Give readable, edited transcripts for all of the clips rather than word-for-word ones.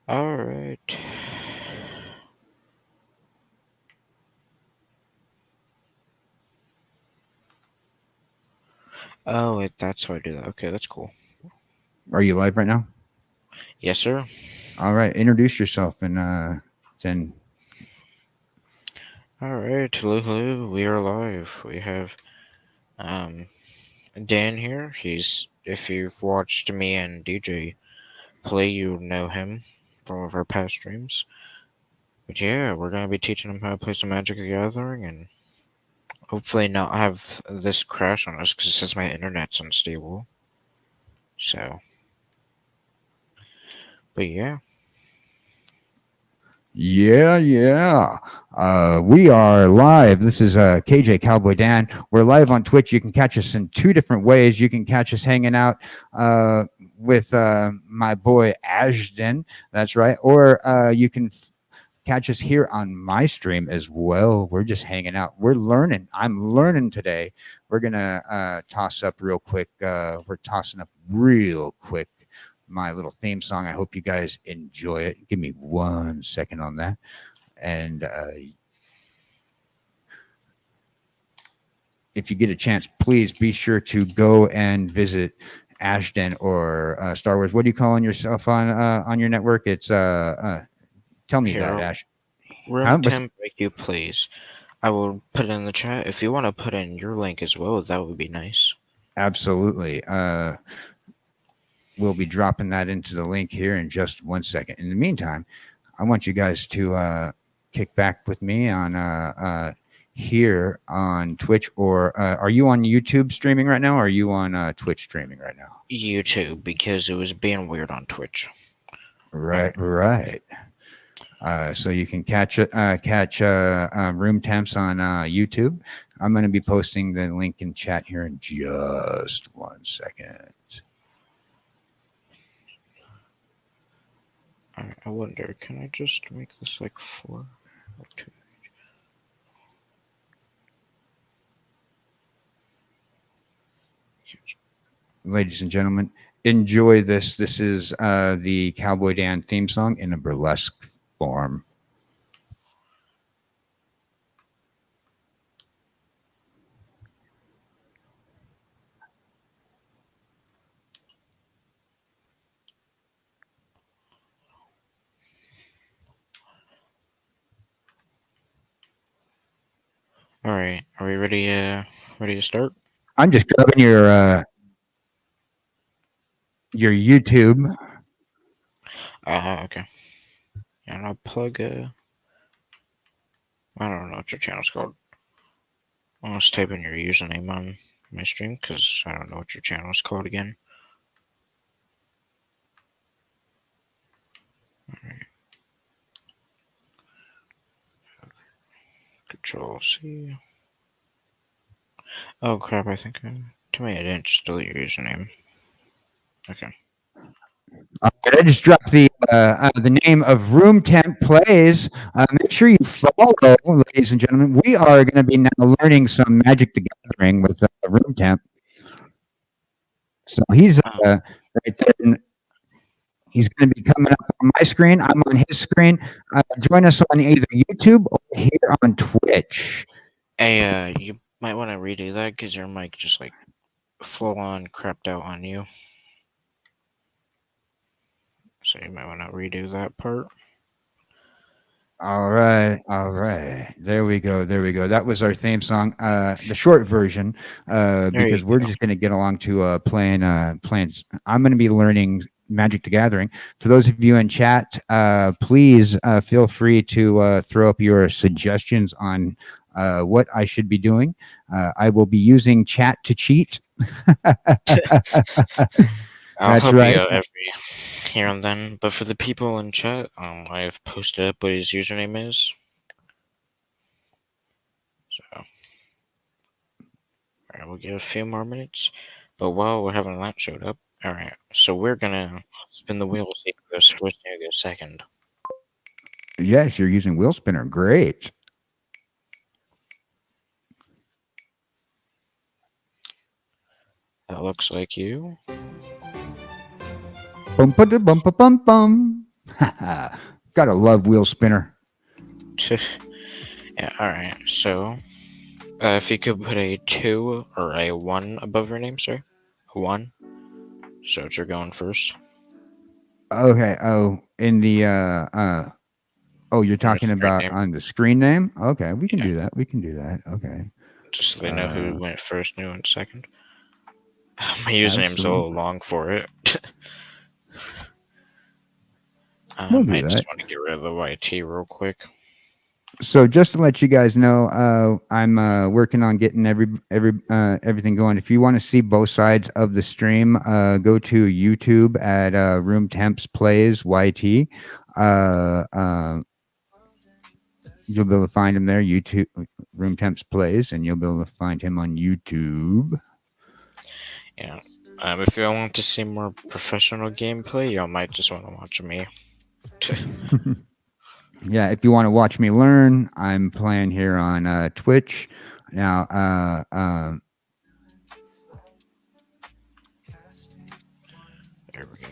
All right. Oh, that's how I do that. Okay, that's cool. Are you live right now? Yes, sir. All right, introduce yourself and then All right. Hello, hello. We are live. We have um Dan here. If you've watched me and DJ play, you know him from one of our past streams. But yeah, we're gonna be teaching him how to play some Magic the Gathering and hopefully not have this crash on us because it says my internet's unstable. So, but yeah. yeah. We are live. This is KJ Cowboy Dan. We're live on Twitch. You can catch us in two different ways. You can catch us hanging out with my boy Ashden. That's right. Or you can catch us here on my stream as well. We're just hanging out. We're learning. I'm learning today. We're gonna toss up real quick. We're tossing up real quick my little theme song. I hope you guys enjoy it. Give me 1 second on that. And if you get a chance, please be sure to go and visit Ashden or Star Wars. What are you calling yourself on your network? It's tell me that, Here, Ash. room Huh? What's temp, like you please. I will put it in the chat. If you want to put in your link as well, that would be nice. Absolutely. We'll be dropping that into the link here in just 1 second. In the meantime, I want you guys to kick back with me on here on Twitch, or are you on YouTube streaming right now, or are you on Twitch streaming right now? YouTube, because it was being weird on Twitch. Right. So you can catch Room Temps on YouTube. I'm going to be posting the link in chat here in just 1 second. I wonder, can I just make this like 4 or 2? Ladies and gentlemen, enjoy this. This is the Cowboy Dan theme song in a burlesque form. All right, are we ready? Ready to start? I'm just grabbing your YouTube. Okay. And I'll plug. I don't know what your channel's called. I'll just type in your username on my stream because I don't know what your channel is called again. All right. Control C. Oh crap! I think to me I didn't just delete your username. Okay. All right, I just dropped the name of Room Temp Plays. Make sure you follow, ladies and gentlemen. We are going to be now learning some Magic the Gathering with Room Temp. So he's right there. He's going to be coming up on my screen. I'm on his screen. Join us on either YouTube or here on Twitch. Hey, you might want to redo that because your mic just like full on crapped out on you. So you might want to redo that part. All right. There we go. That was our theme song, the short version, because we're just going to get along to playing. I'm going to be learning Magic the Gathering. For those of you in chat, please feel free to throw up your suggestions on what I should be doing. I will be using chat to cheat. I'll help you out every here and then, but for the people in chat, I have posted up what his username is. So, alright, we'll give a few more minutes. But while we're having that showed up, alright, so we're gonna spin the wheel, see who goes first and who goes second. Yes, you're using wheel spinner. Great. That looks like you. Bum ba da bum ba bum bum. Gotta love wheel spinner. Yeah, alright. So, if you could put a 2 or a 1 above your name, sir. A 1. So, you're going first. Okay. Oh, in the oh, you're In your talking screen about name. on the screen name? Okay, we can Yeah. do that. We can do that. Okay. Just so they know who Uh, went first and who went second. My username's a absolutely. little long for it. We'll do I just that. want to get rid of the YT real quick. So just to let you guys know, I'm working on getting everything going. If you want to see both sides of the stream, go to YouTube at Room Temps Plays YT. Uh, uh, you'll be able to find him there. YouTube Room Temps Plays, and you'll be able to find him on YouTube. Yeah. If you want to see more professional gameplay, y'all might just want to watch me. Yeah, if you want to watch me learn, I'm playing here on Twitch now. There we go.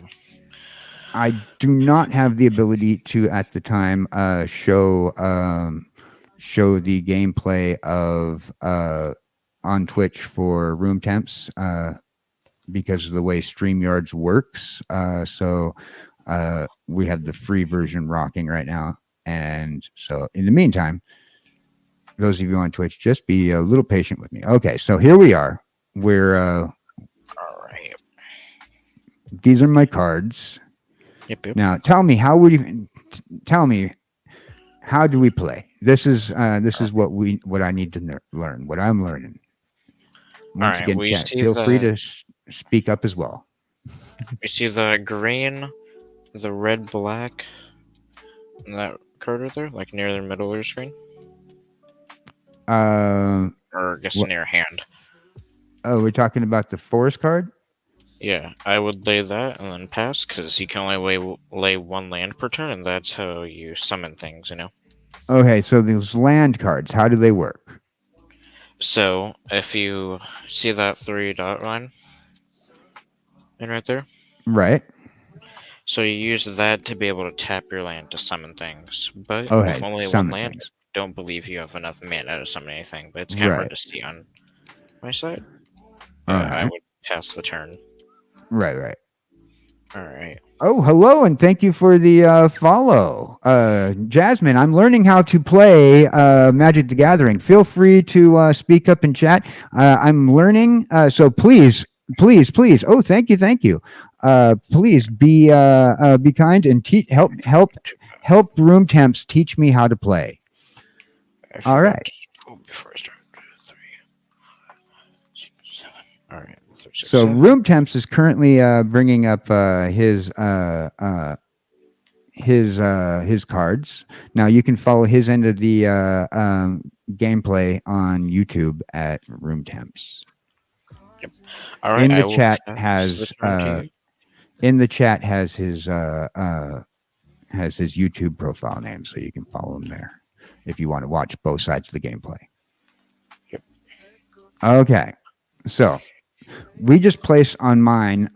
I do not have the ability to at the time show the gameplay of on Twitch for room temps because of the way StreamYards works. So we have the free version rocking right now, and so in the meantime, those of you on Twitch, just be a little patient with me. Okay, so here we are. We're Alright. these are my cards. Yep. Now, tell me tell me how do we play? This is what I need to learn. What I'm learning. Once Alright, again, we chat. see Feel free the to speak up as well. green, the red, black, and that card right there, like near the middle of your screen, Uh, or I guess what? near hand. Oh, we're talking about the forest card. Yeah, I would lay that and then pass because you can only lay one land per turn, and that's how you summon things. Okay, so these land cards. How do they work? So if you see that 3 dot line in right there, Right. so you use that to be able to tap your land to summon things. But with Okay, only one summon land, I things. don't believe you have enough mana to summon anything. But it's kind of hard Right. to see on my side. All I right. would pass the turn. Right. Right. All right. Oh, hello, and thank you for the follow. Jasmine, I'm learning how to play Magic the Gathering. Feel free to speak up and chat. I'm learning, so please, please, please. Oh, thank you, thank you. Please be kind and help room temps teach me how to play. I All forgot right. to before I start. 3, 6, 7. All right. 3, 6, So 7. room temps is currently bringing up his cards. Now you can follow his end of the gameplay on YouTube at Room Temps. Yep. All right. In I the will chat pass the turn to you. in the chat has his YouTube profile name, so you can follow him there if you want to watch both sides of the gameplay. Yep. Okay, so we just placed on mine.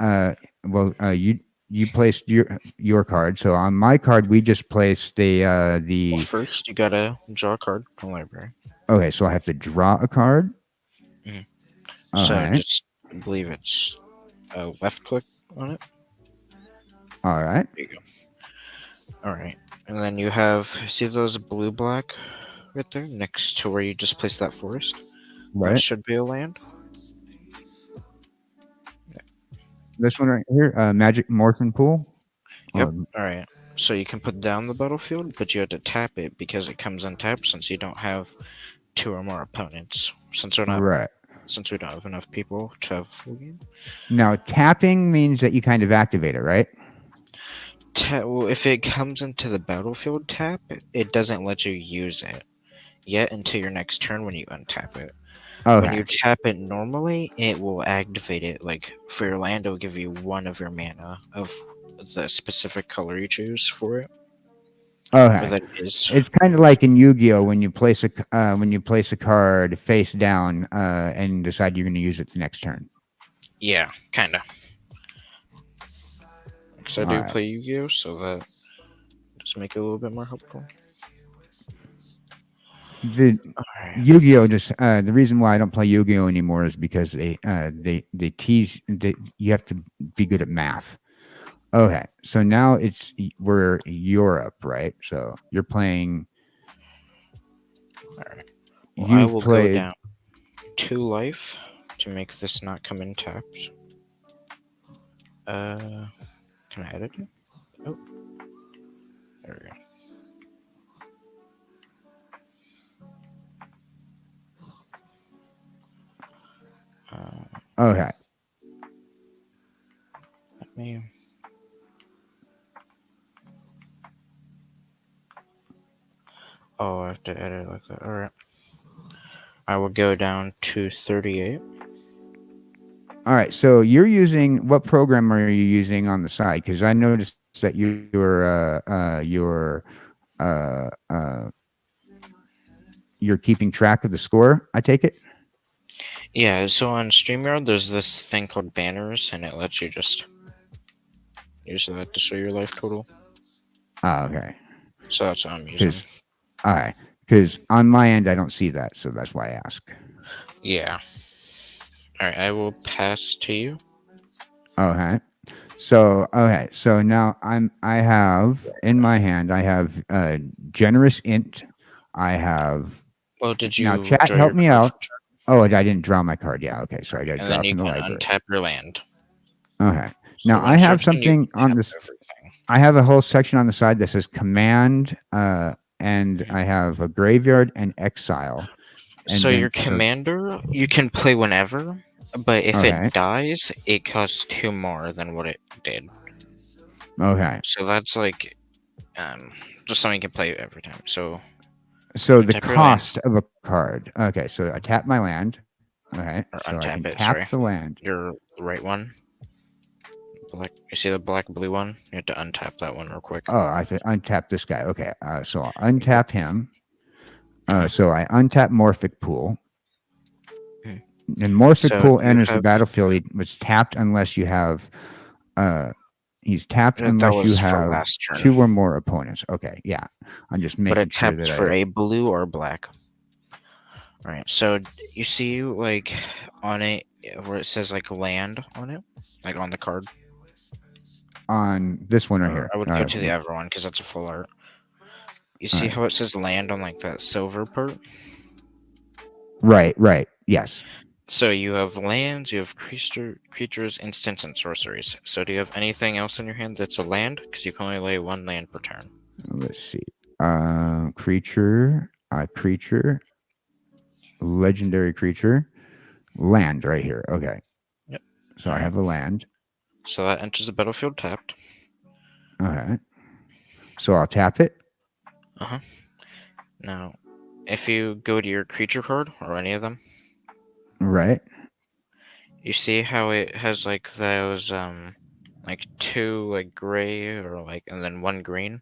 You placed your card. So on my card, we just placed Well, the. first you gotta draw a card from the library. Okay, so I have to draw a card. Mhm. All So right, just I believe it's left click on it. all right, There you go. All right. And then you have see those blue black right there next to where you just placed that forest. That right. should be a land. This one right here, Magic Morphin Pool. Yep. Oh, All right. So you can put down the battlefield, but you have to tap it because it comes untapped since you don't have 2 or more opponents. right. Since we don't have enough people to have full game. Now tapping means that you kind of activate it, right? Well, if it comes into the battlefield tap, it doesn't let you use it yet until your next turn when you untap it. When Okay, you tap it normally, it will activate it. Like for your land, it'll give you 1 of your mana of the specific color you choose for it, or okay. that is. It's kind of like in Yu-Gi-Oh when you place a card face down and decide you're going to use it the next turn. Yeah, kind of. Because I All do right. play Yu-Gi-Oh, so that to make it a little bit more helpful. The All right. Yu-Gi-Oh just the reason why I don't play Yu-Gi-Oh anymore is because they tease you have to be good at math. Okay, so now we're Europe, right? So you're playing. All right. Well, I You've will go played. down 2 life to make this not come in tapped. Can I edit it? Oh, there we go. Okay, Let me. Oh, I have to edit it like that. All right. I will go down to 38. all right. So you're using what program are you using on the side? Because I noticed that uh, uh, you're keeping track of the score. I take it. Yeah, so on StreamYard, there's this thing called banners, and it lets you just use that to show your life total. Oh, okay. So that's what I'm using. Because all right, because on my end I don't see that, so that's why I ask. Yeah. All right, I will pass to you. Okay. So now I have in my hand I have generous int. I have Well, did now you chat draw help your me card out. from turn? Oh, I didn't draw my card. Yeah, okay. So I got to And then draw you from the can library. untap your land. Okay. So Now I once you're have done, you something can on tap this. everything. I have a whole section on the side that says command and Mhm. I have a graveyard and exile. So And your then so commander, you can play whenever, but if okay. it dies, it costs 2 more than what it did. Okay. So that's like um just something you can play every time. So So the untap your land cost of a card. Okay, so I tap my land. Okay, or so I can untap it. tap Sorry, the land. your right one. Black. You see the black blue one? You have to untap that one real quick. Oh, I have to untap this guy. Okay, so I'll Yep. untap him. Mhm. So I untap Morphic Pool. Mhm. And Morphic So Pool you enters the have battlefield. He was tapped unless you have. Uh, he's tapped that unless you was for have last turn, two or more opponents. Okay, yeah. I'm just but making it sure taps that for I. a blue or black. All right. So you see like on it where it says like land on it, like on the card. On this one right Or here. I would go to the other one because that's a full art. You All see right. how it says land on like that silver part? Right. Yes. So you have lands, you have creatures, instants, and sorceries. So do you have anything else in your hand that's a land? Because you can only lay 1 land per turn. Let's see. Creature, legendary creature, land right here. Okay. Yep. So All I right. have a land. So that enters the battlefield tapped. Okay. So I'll tap it. Uh huh. Now, if you go to your creature card or any of them, Right. you see how it has like those like 2 like gray or like and then 1 green,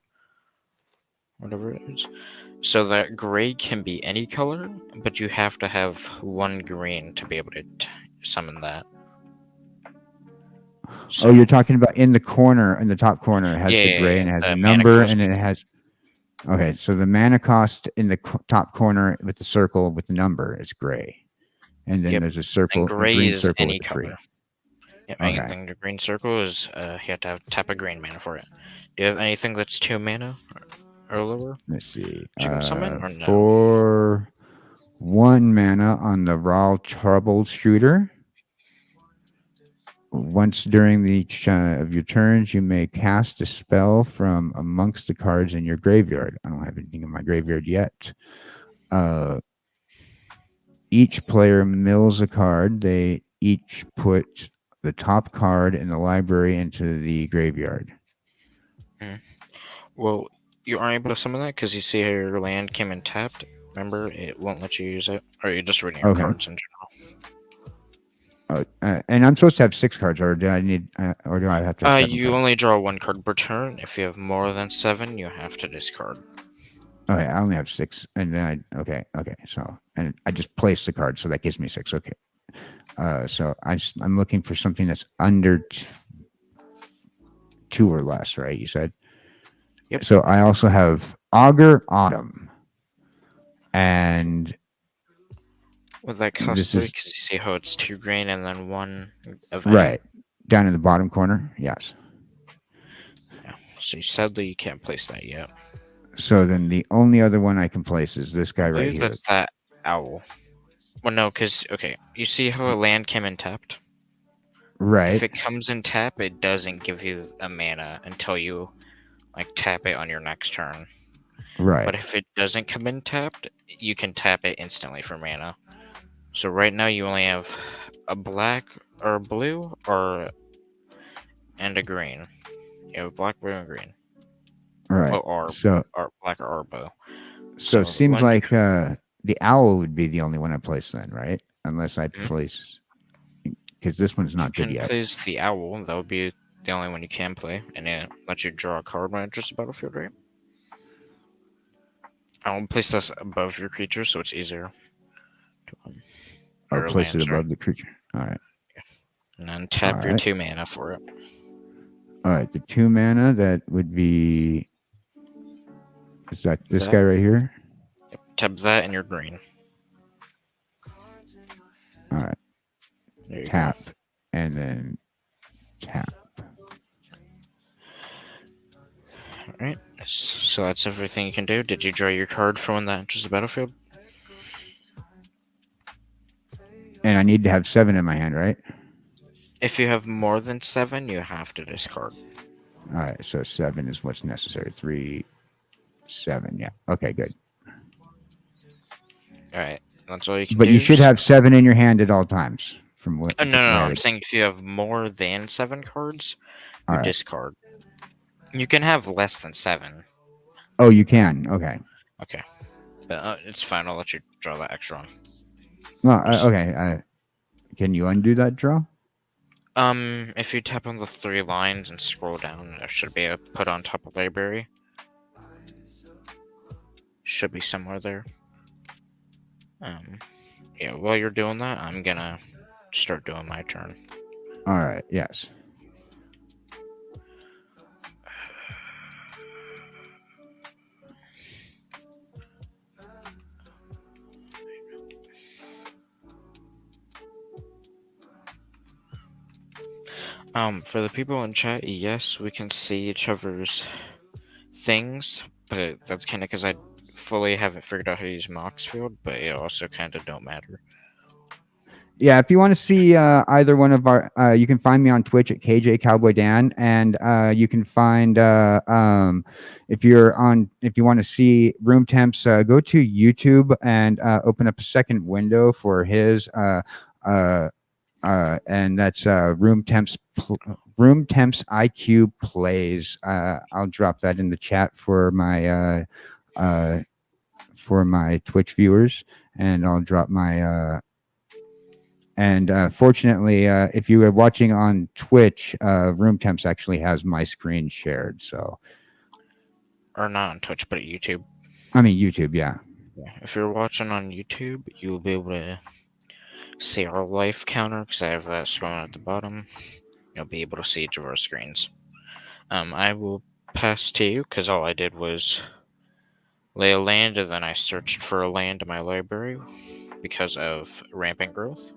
whatever it is. So that gray can be any color, but you have to have 1 green to be able to summon that. Oh, you're So talking about in the corner, in the top corner, it has the gray yeah, and it has a the mana number cost. and it has. Okay. So the mana cost in the top corner with the circle with the number is gray. And then Yep, there's and a gray green is circle with any the color. tree. Yep, Okay. anything the green circle is you have to tap a green mana for it. Do you have anything that's 2 mana or lower? Let's see. That you can summon or no? For 1 mana on the raw troubleshooter. Once during each of your turns, you may cast a spell from amongst the cards in your graveyard. I don't have anything in my graveyard yet. Uh, each player mills a card. They each put the top card in the library into the graveyard. Hmm. Well, you aren't able to summon that because you see how your land came in tapped. Remember, it won't let you use it. Or you're just reading your Okay. cards in general. And I'm supposed to have 6 cards, or do I need, or do I have to have 7 You cards? only draw 1 card per turn. If you have more than 7, you have to discard. Okay, I only have 6, and then okay. So, and I just placed the card, so that gives me 6. Okay. So I'm looking for something that's under 2 or less, right? You said. Yep. So I also have Augur Autumn, and Well, that costs this three is because you see how it's two green and then one of any. right down in the bottom corner. Yes. Yeah. So sadly you can't place that yet. So then the only other one I can place is this I guy right believe here. that's that owl. Well, no, because okay, you see how a land came in tapped. If Right. it comes in tap, it doesn't give you a mana until you like tap it on your next turn. Right. But if it doesn't come in tapped, you can tap it instantly for mana. So right now you only have a black or a blue or and a green. You have black, blue, and green. Right. Well, or black or blue. So it So seems when you like the owl would be the only one I place then, right? Unless I mhm, place because this one's you not good can yet. place the owl, that would be the only one you can play, and it lets you draw a card when it enters the battlefield, right? I'll place this above your creature so it's easier to I'll or place land, it sorry. above the creature. All right. And then All tap your right. 2 mana for it. All right. The 2 mana that would be is that this That guy right here? yep, tap that and your green. All right. There you go. Tap and then tap. Alright. So that's everything you can do. Did you draw your card for when that enters the battlefield? And I need to have 7 in my hand, right? If you have more than 7, you have to discard. All right. So 7 is what's necessary. 3, 7. Yeah. Okay. Good. Alright. That's all you can But you do. should have 7 in your hand at all times, from what No, no, no. what I'm I. saying if you have more than 7 cards, All you right. discard. You can have less than 7. Oh, you can. Okay. Okay. But it's fine. I'll let you draw that extra one. Well, Just, okay. Can you undo that draw? if you tap on the 3 lines and scroll down, there should be a put on top of library. Should be somewhere there. Um, yeah, while you're doing that, I'm gonna start doing my turn. All right. Yes. For the people in chat, yes, we can see each other's things, but that's kind of because I fully haven't figured out how to use Moxfield, but it also kind of don't matter. Yeah, if you want to see either one of our, you can find me on Twitch at KJCowboyDan, and you can find if you want to see room temps, go to YouTube and open up a second window for his, and that's room temps IQ plays. I'll drop that in the chat for my Twitch viewers, and I'll drop my. And fortunately, if you are watching on Twitch, Room Temps actually has my screen shared. So, Or not on Twitch, but at YouTube. I mean, YouTube, yeah. Yeah, if you're watching on YouTube, you'll be able to see our life counter because I have that scrolling at the bottom. You'll be able to see each of our screens. I will pass to you because all I did was lay a land and then I searched for a land in my library because of rampant growth.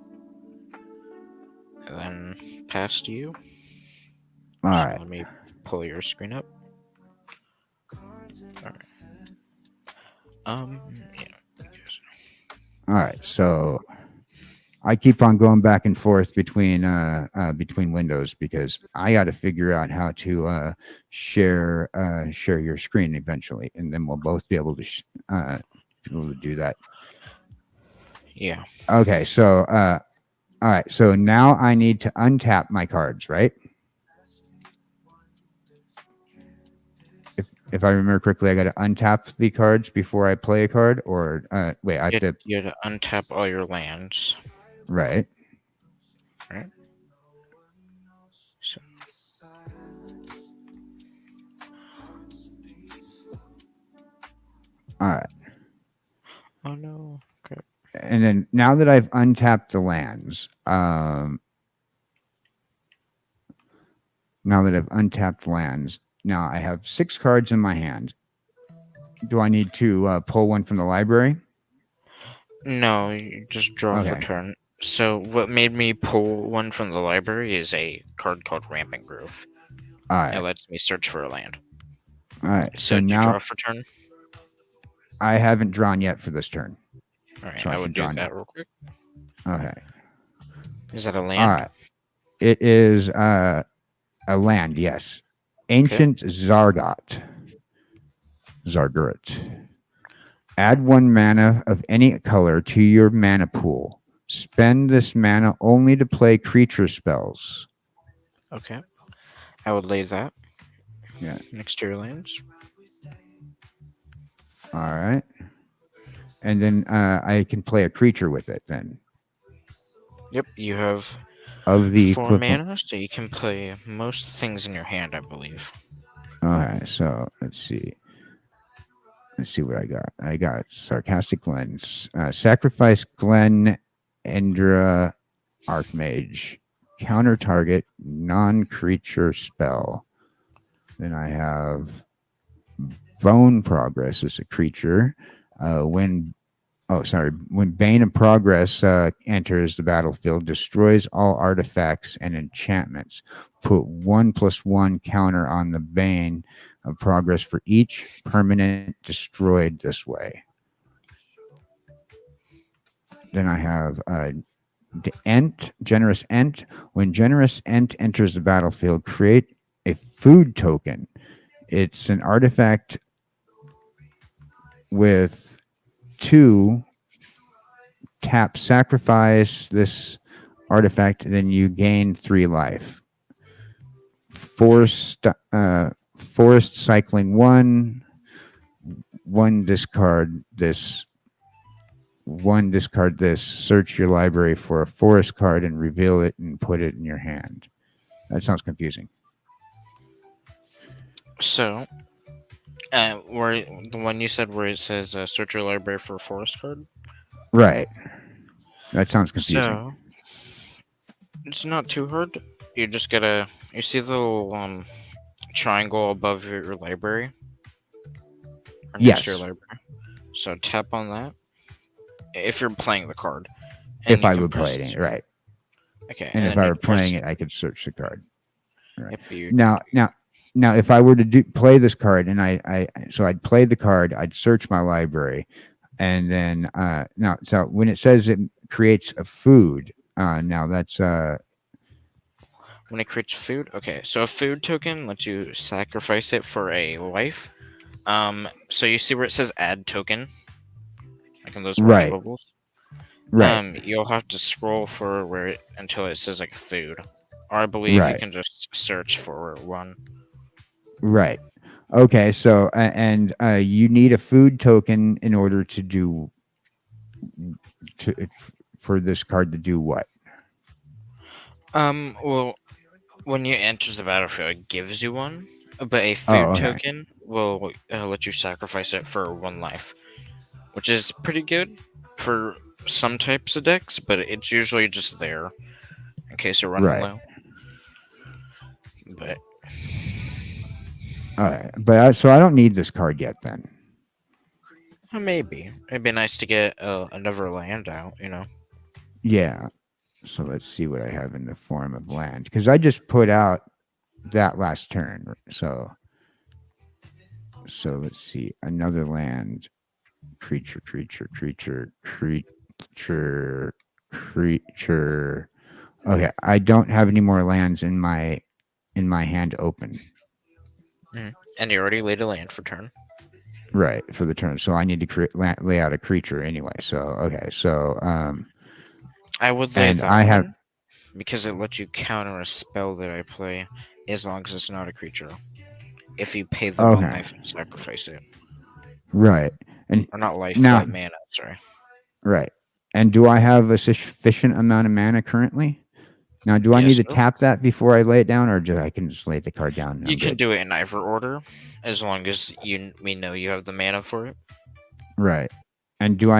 And then pass to you. All So right. let me pull your screen up. All right. Yeah. All right. So I keep on going back and forth between windows because I got to figure out how to share your screen eventually, and then we'll both be able to do that. Yeah. Okay. So all right. So now I need to untap my cards, right? If I remember correctly, I got to untap the cards before I play a card, or wait, I have to. You had to untap all your lands. Right. Right. So, All right. oh no. Okay. And then now that I've untapped the lands, now that I've untapped lands, Now I have 6 cards in my hand. Do I need to pull one from the library? No, you just draw for Okay. turn. So what made me pull one from the library is a card called Rampant Growth. All It right. lets me search for a land. All right. So So did you now draw for turn? I haven't drawn yet for this turn, All right, so I I should would do draw now. that real quick. Okay. Is that a All land? right. It is a land. Yes. Okay. Ancient Zargurt. Add 1 mana of any color to your mana pool. Spend this mana only to play creature spells. Okay. I would lay that Yeah. next to your lands. All right. And then I can play a creature with it then Yep, you have of the four equivalent. mana, so you can play most things in your hand, I believe. All right. So let's see. Let's see what I got. I got Sarcastic Glens. Sacrifice Glen Endra Archmage. Counter target non creature spell. Then I have Bone Progress as a creature. When when Bane of Progress enters the battlefield, destroys all artifacts and enchantments. Put 1+1 counter on the Bane of Progress for each permanent destroyed this way. Then I have the Generous Ent. When Generous Ent enters the battlefield, create a food token. It's an artifact with 2 tap, sacrifice this artifact, then you gain 3 life. Forest cycling 1 discard this. 1 discard this. Search your library for a forest card and reveal it and put it in your hand. That sounds confusing. So, where the one you said where it says search your library for a forest card. Right. That sounds confusing. So it's not too hard. You just gotta. You see the little triangle above your library or next to your Yes. library. So tap on that if you're playing the card, and If you I can would play press. it, right. Okay, And and if then I you were can press. playing it, I could search the card. Right. Yep, you. Now, if I were to play this card, and so I'd play the card, I'd search my library, and then now, so when it says it creates a food, now that's When it creates food, okay. So a food token lets you sacrifice it for a life. So you see where it says add token, like in those orange right, bubbles. right, You'll have to scroll for where until it says like food, or I believe you right, can just search for one. right. Okay, so and you need a food token in order to do to for this card to do what? Well, when you enter the battlefield, it gives you one, but a Oh, food okay, token will let you sacrifice it for one life, which is pretty good for some types of decks, but it's usually just there in case you're running right. low. But All right, but so I don't need this card yet then. maybe it'd be nice to get another land out, you know. Yeah. So let's see what I have in the form of land because I just put out that last turn. So let's see another land creature. Okay, I don't have any more lands in my hand open. And you already laid a land for turn. Right for the turn, so I need to lay out a creature anyway. So okay, so I would lay and that I have one because it lets you counter a spell that I play as long as it's not a creature. If you pay the one okay, life and sacrifice it, right, and or not life, now but mana. Sorry. right, and do I have a sufficient amount of mana currently? Now, do I need Yes. to So tap that before I lay it down, or I can just lay the card down and you I'm can good? do it in either order, as long as we know you have the mana for it. Right. So, And do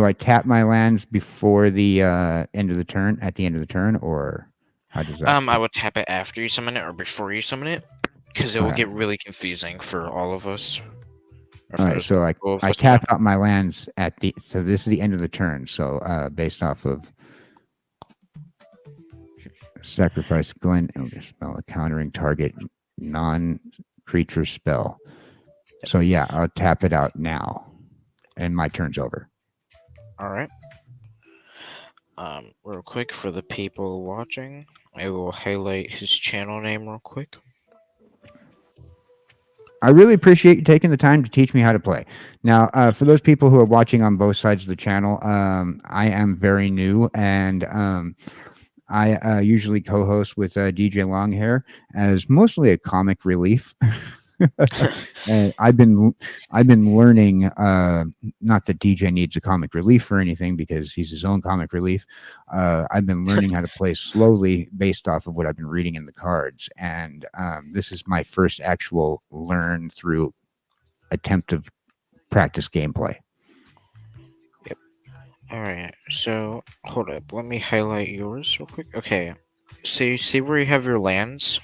I tap my lands before the end of the turn? At the end of the turn, or how does that I work? would tap it after you summon it or before you summon it. because it will Okay. get really confusing for all of us, or All for right. as So many I people of I us. Yeah. tap out my lands at the. So this is the end of the turn. So based off of sacrifice Glen spell, a countering target non-creature spell. So yeah, I'll tap it out now, and my turn's over. All right. Real quick for the people watching, I will highlight his channel name real quick. I really appreciate you taking the time to teach me how to play. Now, for those people who are watching on both sides of the channel, I am very new, and I usually co-host with DJ Longhair as mostly a comic relief. And I've been learning. Not that DJ needs a comic relief or anything because he's his own comic relief. I've been learning how to play slowly based off of what I've been reading in the cards, and this is my first actual learn through attempt of practice gameplay. Yep. All right. So hold up. Let me highlight yours real quick. Okay. So you see where you have your lands.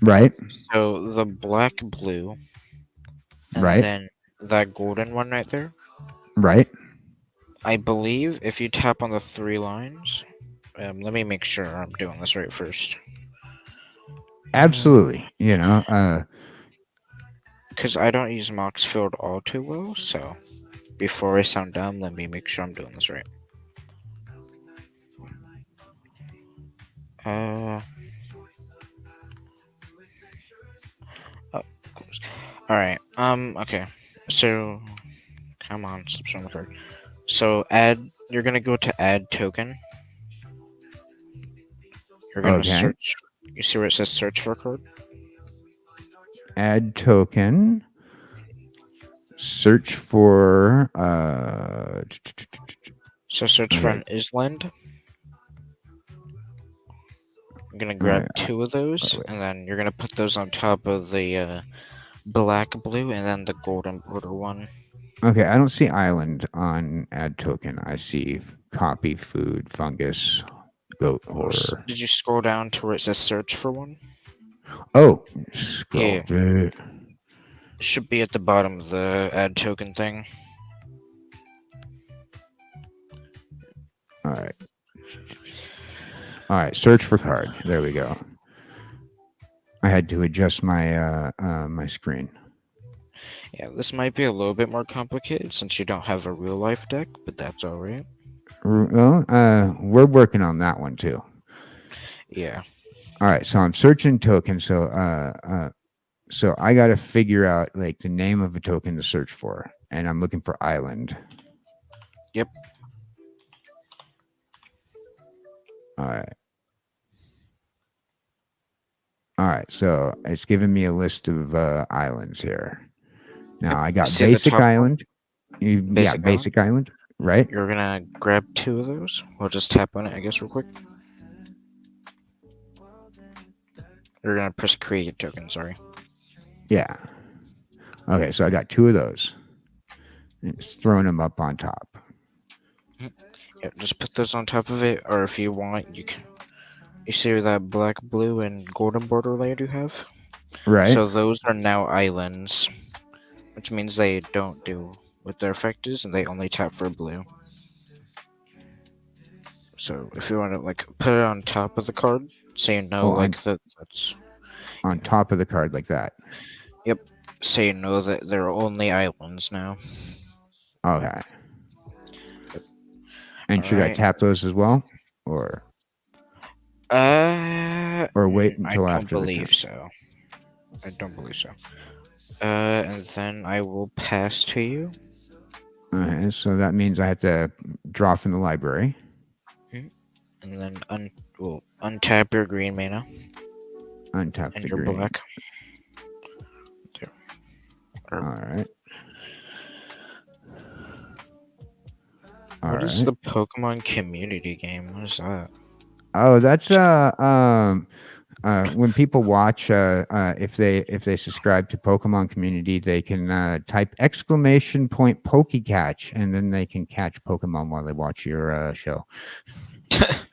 Right, So the black, blue, and right, then that golden one right there. right. I believe if you tap on the three lines, let me make sure I'm doing this right first. Absolutely. Because I don't use Moxfield all too well, so before I sound dumb, let me make sure I'm doing this right. Uh, oh, close. All right. Okay. So, come on, stop showing the card. So add. You're gonna go to add token. You're gonna Okay. search. You see where it says search for card? Add token. Search for So search for okay. an island. I'm gonna All right. grab two of those, Wait. and then you're gonna put those on top of the black, blue, and then the golden border one. Okay, I don't see island on add token. I see copy food fungus goat horror. Did you scroll down to where it says search for one? Oh, Yeah, scroll. it should be at the bottom of the add token thing. All right. All right. Search for card. There we go. I had to adjust my screen. Yeah, this might be a little bit more complicated since you don't have a real life deck, but that's alright. Well, we're working on that one too. Yeah. All right. So I'm searching token. So I got to figure out like the name of a token to search for, and I'm looking for island. Yep. All right. All right. So it's giving me a list of islands here. Now Yep. I You got see the basic top one? island. Yeah, Basic island? basic island. Right. You're gonna grab two of those. We'll just tap on it, I guess, real quick. You're gonna press create token, sorry. Yeah. Okay. So I got two of those. And it's throwing them up on top. Yeah, just put those on top of it, or if you want, you can. You see that black, blue, and golden border layer you have? Right. So those are now islands, which means they don't do what their effect is, and they only tap for blue. So if you want to like put it on top of the card, so you know Oh, on like that's on top of the card like that. yep. So you know that they're only islands now. Okay. Yep. And All should I right. tap those as well, or wait I until don't after the turn? believe so. I don't believe so. And then I will pass to you. Okay, so that means I have to draw from the library. And then untap your green mana Untap and the your green. black. There. All right. All What is right. the Pokemon community game? What is that? Oh, that's when people watch if they subscribe to Pokemon Community, they can type exclamation point Pokecatch, and then they can catch Pokemon while they watch your show.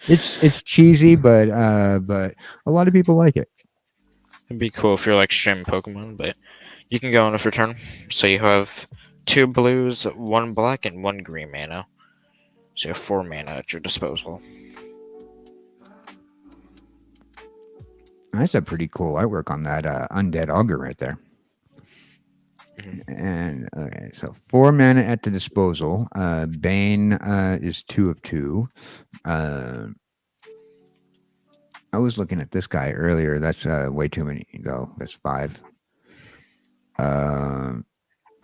It's cheesy, but a lot of people like it. It'd be cool if you're like streaming Pokemon, but you can go on with your turn. So you have two blues, one black, and one green mana. So you have 4 mana at your disposal. That's a pretty cool artwork on that undead augur right there. Mhm. And okay, so 4 mana at the disposal. Bane is 2 of 2. Uh, I was looking at this guy earlier. That's way too many, though. That's 5. All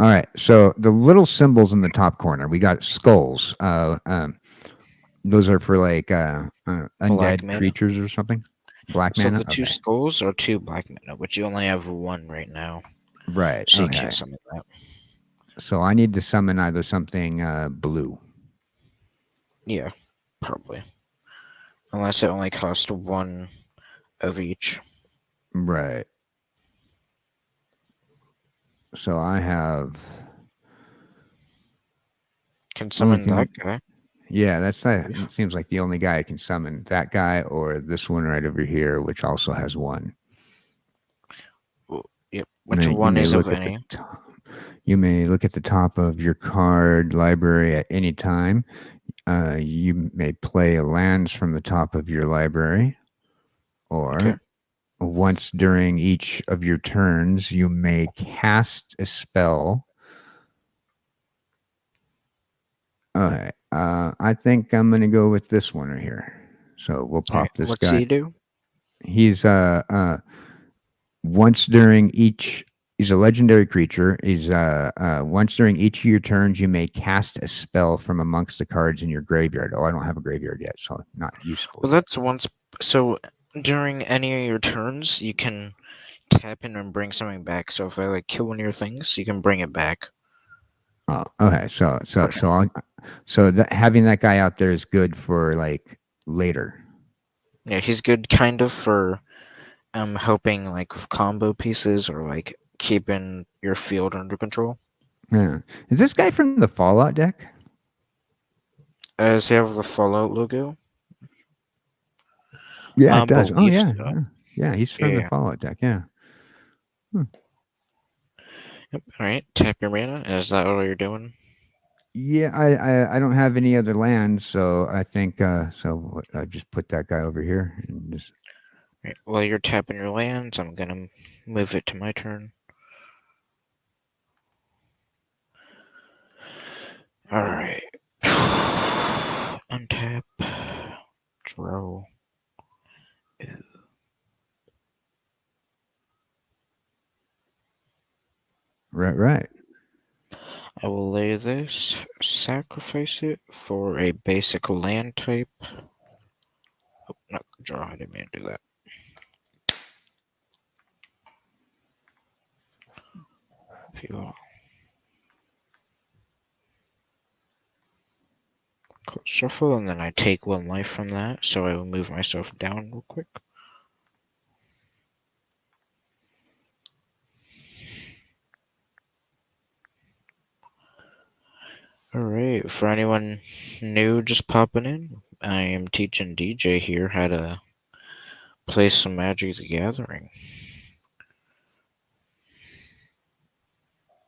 right. So the little symbols in the top corner, we got skulls. Those are for like Black undead mana. creatures or something. Black So mana. the two Okay. skulls are 2 black mana, but you only have one right now, Right. so you can't Okay. summon that. So I need to summon either something blue. Yeah, probably. Unless it only costs one of each. Right. So I have Can only summon that thing. guy. Yeah, it seems like the only guy I can summon. That guy or this one right over here, which also has one. Yep. Which You one may is of look at the any? top. You may look at the top of your card library at any time. You may play lands from the top of your library, Okay. or once during each of your turns, you may cast a spell. Okay. I think I'm going to go with this one right here. So we'll All right. pop this What's guy. he do? He's once during each. He's a legendary creature. He's once during each of your turns, you may cast a spell from amongst the cards in your graveyard. Oh, I don't have a graveyard yet, so not useful Well, yet. that's once. So during any of your turns, you can tap in and bring something back. So if I like kill one of your things, you can bring it back. Oh, okay. So so Okay. so I'll, so that having that guy out there is good for like later. Yeah, he's good kind of for helping like with combo pieces or like keeping your field under control. Yeah. Is this guy from the Fallout deck? Does he have the Fallout logo? Yeah, it does. Oh Believe yeah, so. yeah. He's from the Yeah. Fallout deck. Yeah. Hmm. Yep. All right. Tap your mana. Is that all you're doing? Yeah, I don't have any other lands, so I think I just put that guy over here and just Right. While you're tapping your lands, I'm gonna move it to my turn. All right. Untap. Draw. right. I will lay this, sacrifice it for a basic land type. Oh, not draw. I didn't mean to do that. If you close shuffle, and then I take 1 life from that, so I will move myself down real quick. Alright, for anyone new just popping in, I am teaching DJ here how to play some Magic the Gathering.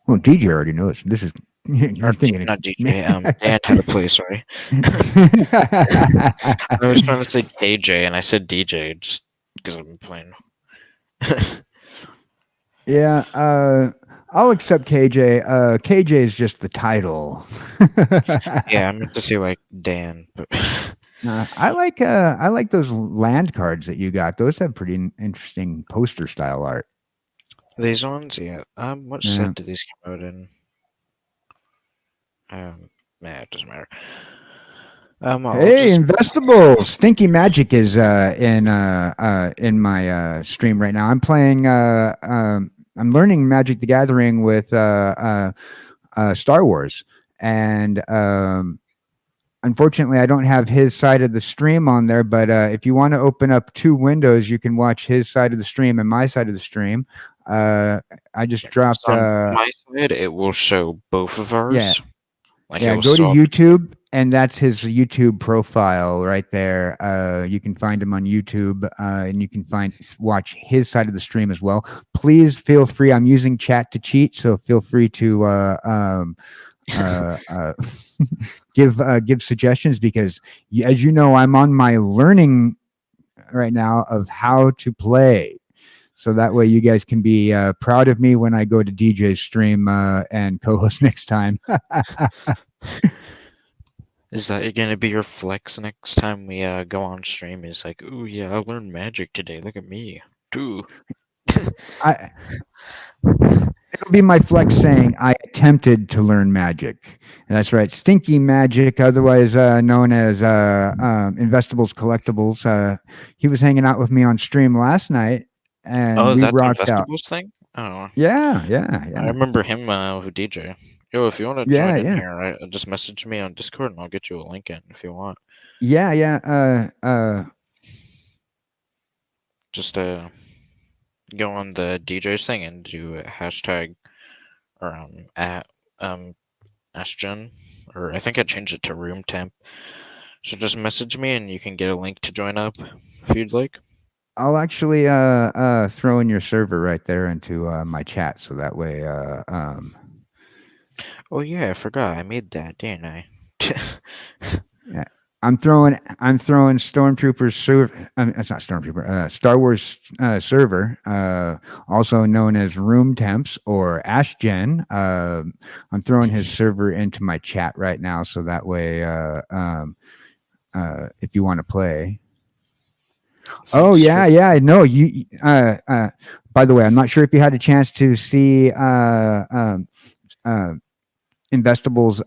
Well, DJ already knows. This is Or you're thinking. not DJ, Dan how to play, sorry. I was trying to say KJ and I said DJ just because I've been playing. Yeah, I'll accept KJ. KJ is just the title. Yeah, I meant to say like Dan, but I like those land cards that you got. Those have pretty interesting poster style art. these ones, yeah. What Yeah. set did these come out in? Nah, it doesn't matter. I'll Hey, just Investables! Stinky Magic is in my stream right now. I'm playing. I'm learning Magic the Gathering with Star Wars, and unfortunately, I don't have his side of the stream on there. But if you want to open up two windows, you can watch his side of the stream and my side of the stream. I just dropped. on my side, it will show both of Yeah, ours. Like it yeah. will Go to swap. YouTube and that's his YouTube profile right there. You can find him on YouTube, and you can watch his side of the stream as well. Please feel free. I'm using chat to cheat, so feel free to uh, uh, give suggestions because, as you know, I'm on my learning right now of how to play. So that way, you guys can be proud of me when I go to DJ's stream and co-host next time. Is that gonna be your flex next time we go on stream? Is like, ooh yeah, I learned magic today. Look at me, too. I It'll be my flex saying I attempted to learn magic. And that's right, Stinky Magic, otherwise known as Investables Collectibles. He was hanging out with me on stream last night, and Oh, we that's rocked out. Investables thing. Oh, Yeah, yeah, I yeah, remember him with DJ. Yo, if you want to yeah, join in yeah, here, just message me on Discord and I'll get you a link in if you want. yeah, yeah. Just go on the DJ's thing and do a hashtag or at SGen, or I think I changed it to room temp. So just message me and you can get a link to join up if you'd like. I'll actually throw in your server right there into my chat, so that way Oh yeah, I forgot I made that, didn't I? yeah. I'm throwing Stormtroopers server. It's not Stormtrooper. Star Wars server, also known as Room Temps or AshGen. I'm throwing his server into my chat right now, so that way, if you want to play. Oh Thanks for. yeah, yeah. No, you. By the way, I'm not sure if you had a chance to see uh, Investable's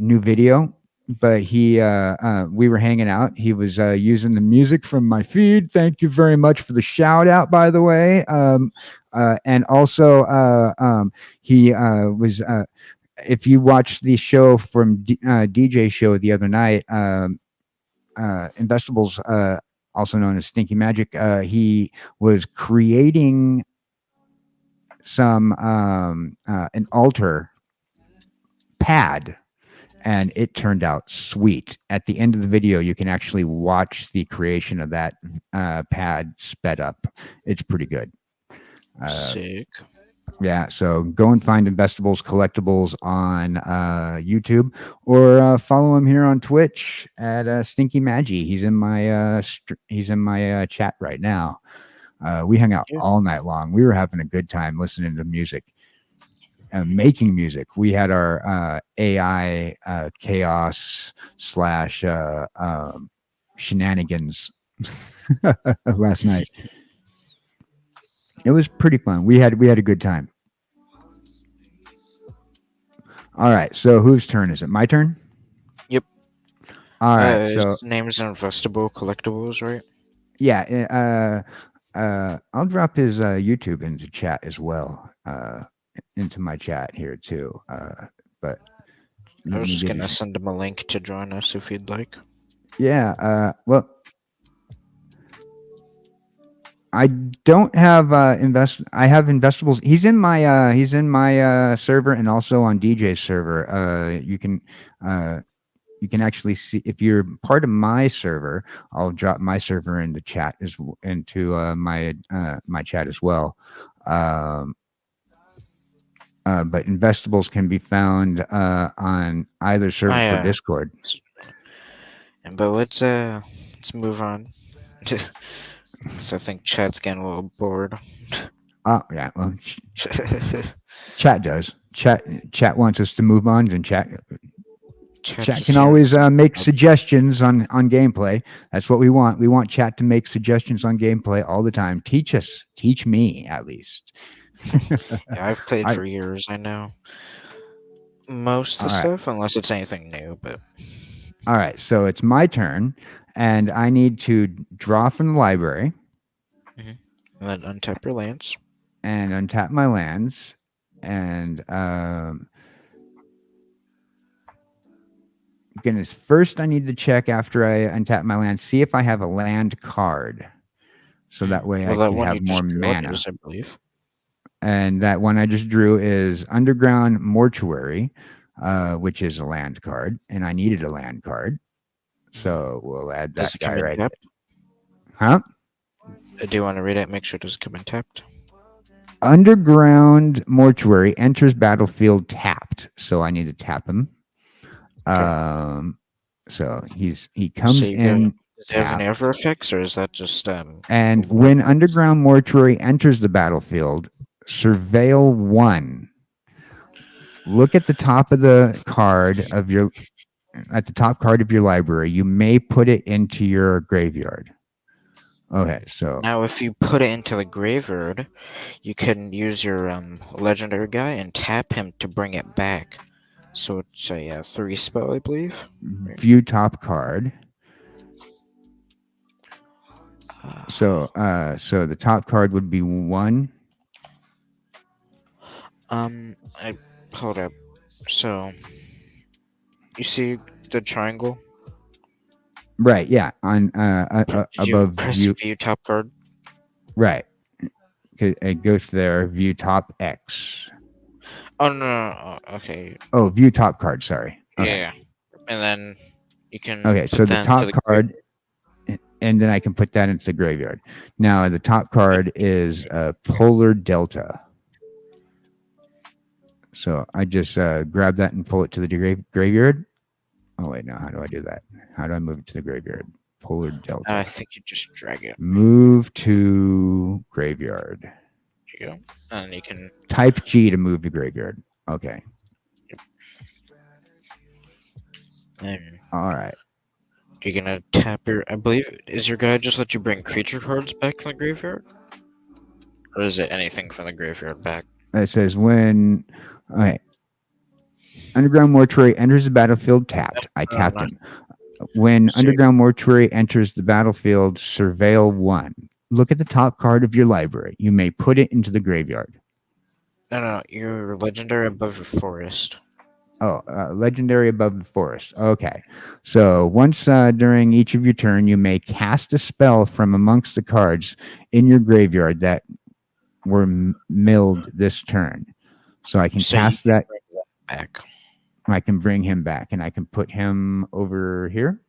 new video, but we were hanging out. He was using the music from my feed. Thank you very much for the shout out, by the way. And also, he was. If you watched the show from DJ show the other night, Investables, also known as Stinky Magic, he was creating some an altar pad, and it turned out sweet. At the end of the video, you can actually watch the creation of that pad sped up. It's pretty good. Sick. Yeah, so go and find Investables Collectibles on YouTube, or follow him here on Twitch at Stinky Magi. He's in my chat right now. We hung out Yeah. all night long. We were having a good time listening to music. Making music. We had our AI chaos slash shenanigans last night. It was pretty fun. We had a good time. All right. So whose turn is it? My turn. Yep. All right. His So name's Investable Collectibles, right? yeah. I'll drop his YouTube into chat as well. Into my chat here too. But I let was me just get gonna his. send him a link to join us if you'd like. Yeah. Well, I don't have I have Investables. He's in my server and also on DJ's server. You can actually see if you're part of my server. I'll drop my server into chat into my chat as well. But Investables can be found on either server I for Discord. but let's move on. So I think chat's getting a little bored. Oh yeah, well, chat does. Chat wants us to move on, and Chat's chat just can hearing always us. make suggestions on gameplay. That's what we want. We want chat to make suggestions on gameplay all the time. Teach us, teach me at least. Yeah, I've played I for years. I know most of the All right, stuff, unless it's anything new. But all right. So it's my turn, and I need to draw from the library and then untap your lands. and untap my lands, and goodness. First, I need to check after I untap my land, see if I have a land card, so that way I Well, that can one have you more just drew mana. is, I believe. And that one I just drew is Underground Mortuary. which is a land card, and I needed a land card, so we'll add Does that it come guy in right there. tapped? Huh? Do you want to read it? Make sure it doesn't come in tapped. Underground mortuary enters battlefield tapped, so I need to tap him. Okay. Um, so he So comes you go. in Does it have any tapped, other effects, or is that just and one? when underground mortuary enters the battlefield, surveil one. Look at the top of the card of your at the top card of your library. You may put it into your graveyard. Okay, so Now, if you put it into the graveyard, you can use your legendary guy and tap him to bring it back. So it's a 3 spell, I believe. Right. view top card. Uh, So the top card would be one. I hold up. So you see the triangle? Right, yeah, on Did you above press view. view top card? Right, it goes there. View top X. Oh no, no, no, okay, Oh, view top card. Sorry. Okay. yeah, and then you can Okay. So put the that into top the card, and then I can put that into the graveyard. Now the top card is Polar Delta. So I just grab that and pull it to the graveyard. Oh wait, no. How do I do that? How do I move it to the graveyard? Polar I Delta. think you just drag it. Move to graveyard. There you go, and you can. Type G to move to graveyard. Okay. And All right. you're gonna tap your. I believe is your guy just let you bring creature cards back from the graveyard, or is it anything from the graveyard back? It says when. Okay. Underground Mortuary enters the battlefield tapped. I tapped Not him. When so. Underground Mortuary enters the battlefield, surveil one. Look at the top card of your library. You may put it into the graveyard. No, no, your legendary above your forest. Oh, legendary above the forest. Okay. So once during each of your turn, you may cast a spell from amongst the cards in your graveyard that were milled this turn. So I can So you cast can that. bring that back. I can bring him back, and I can put him over here.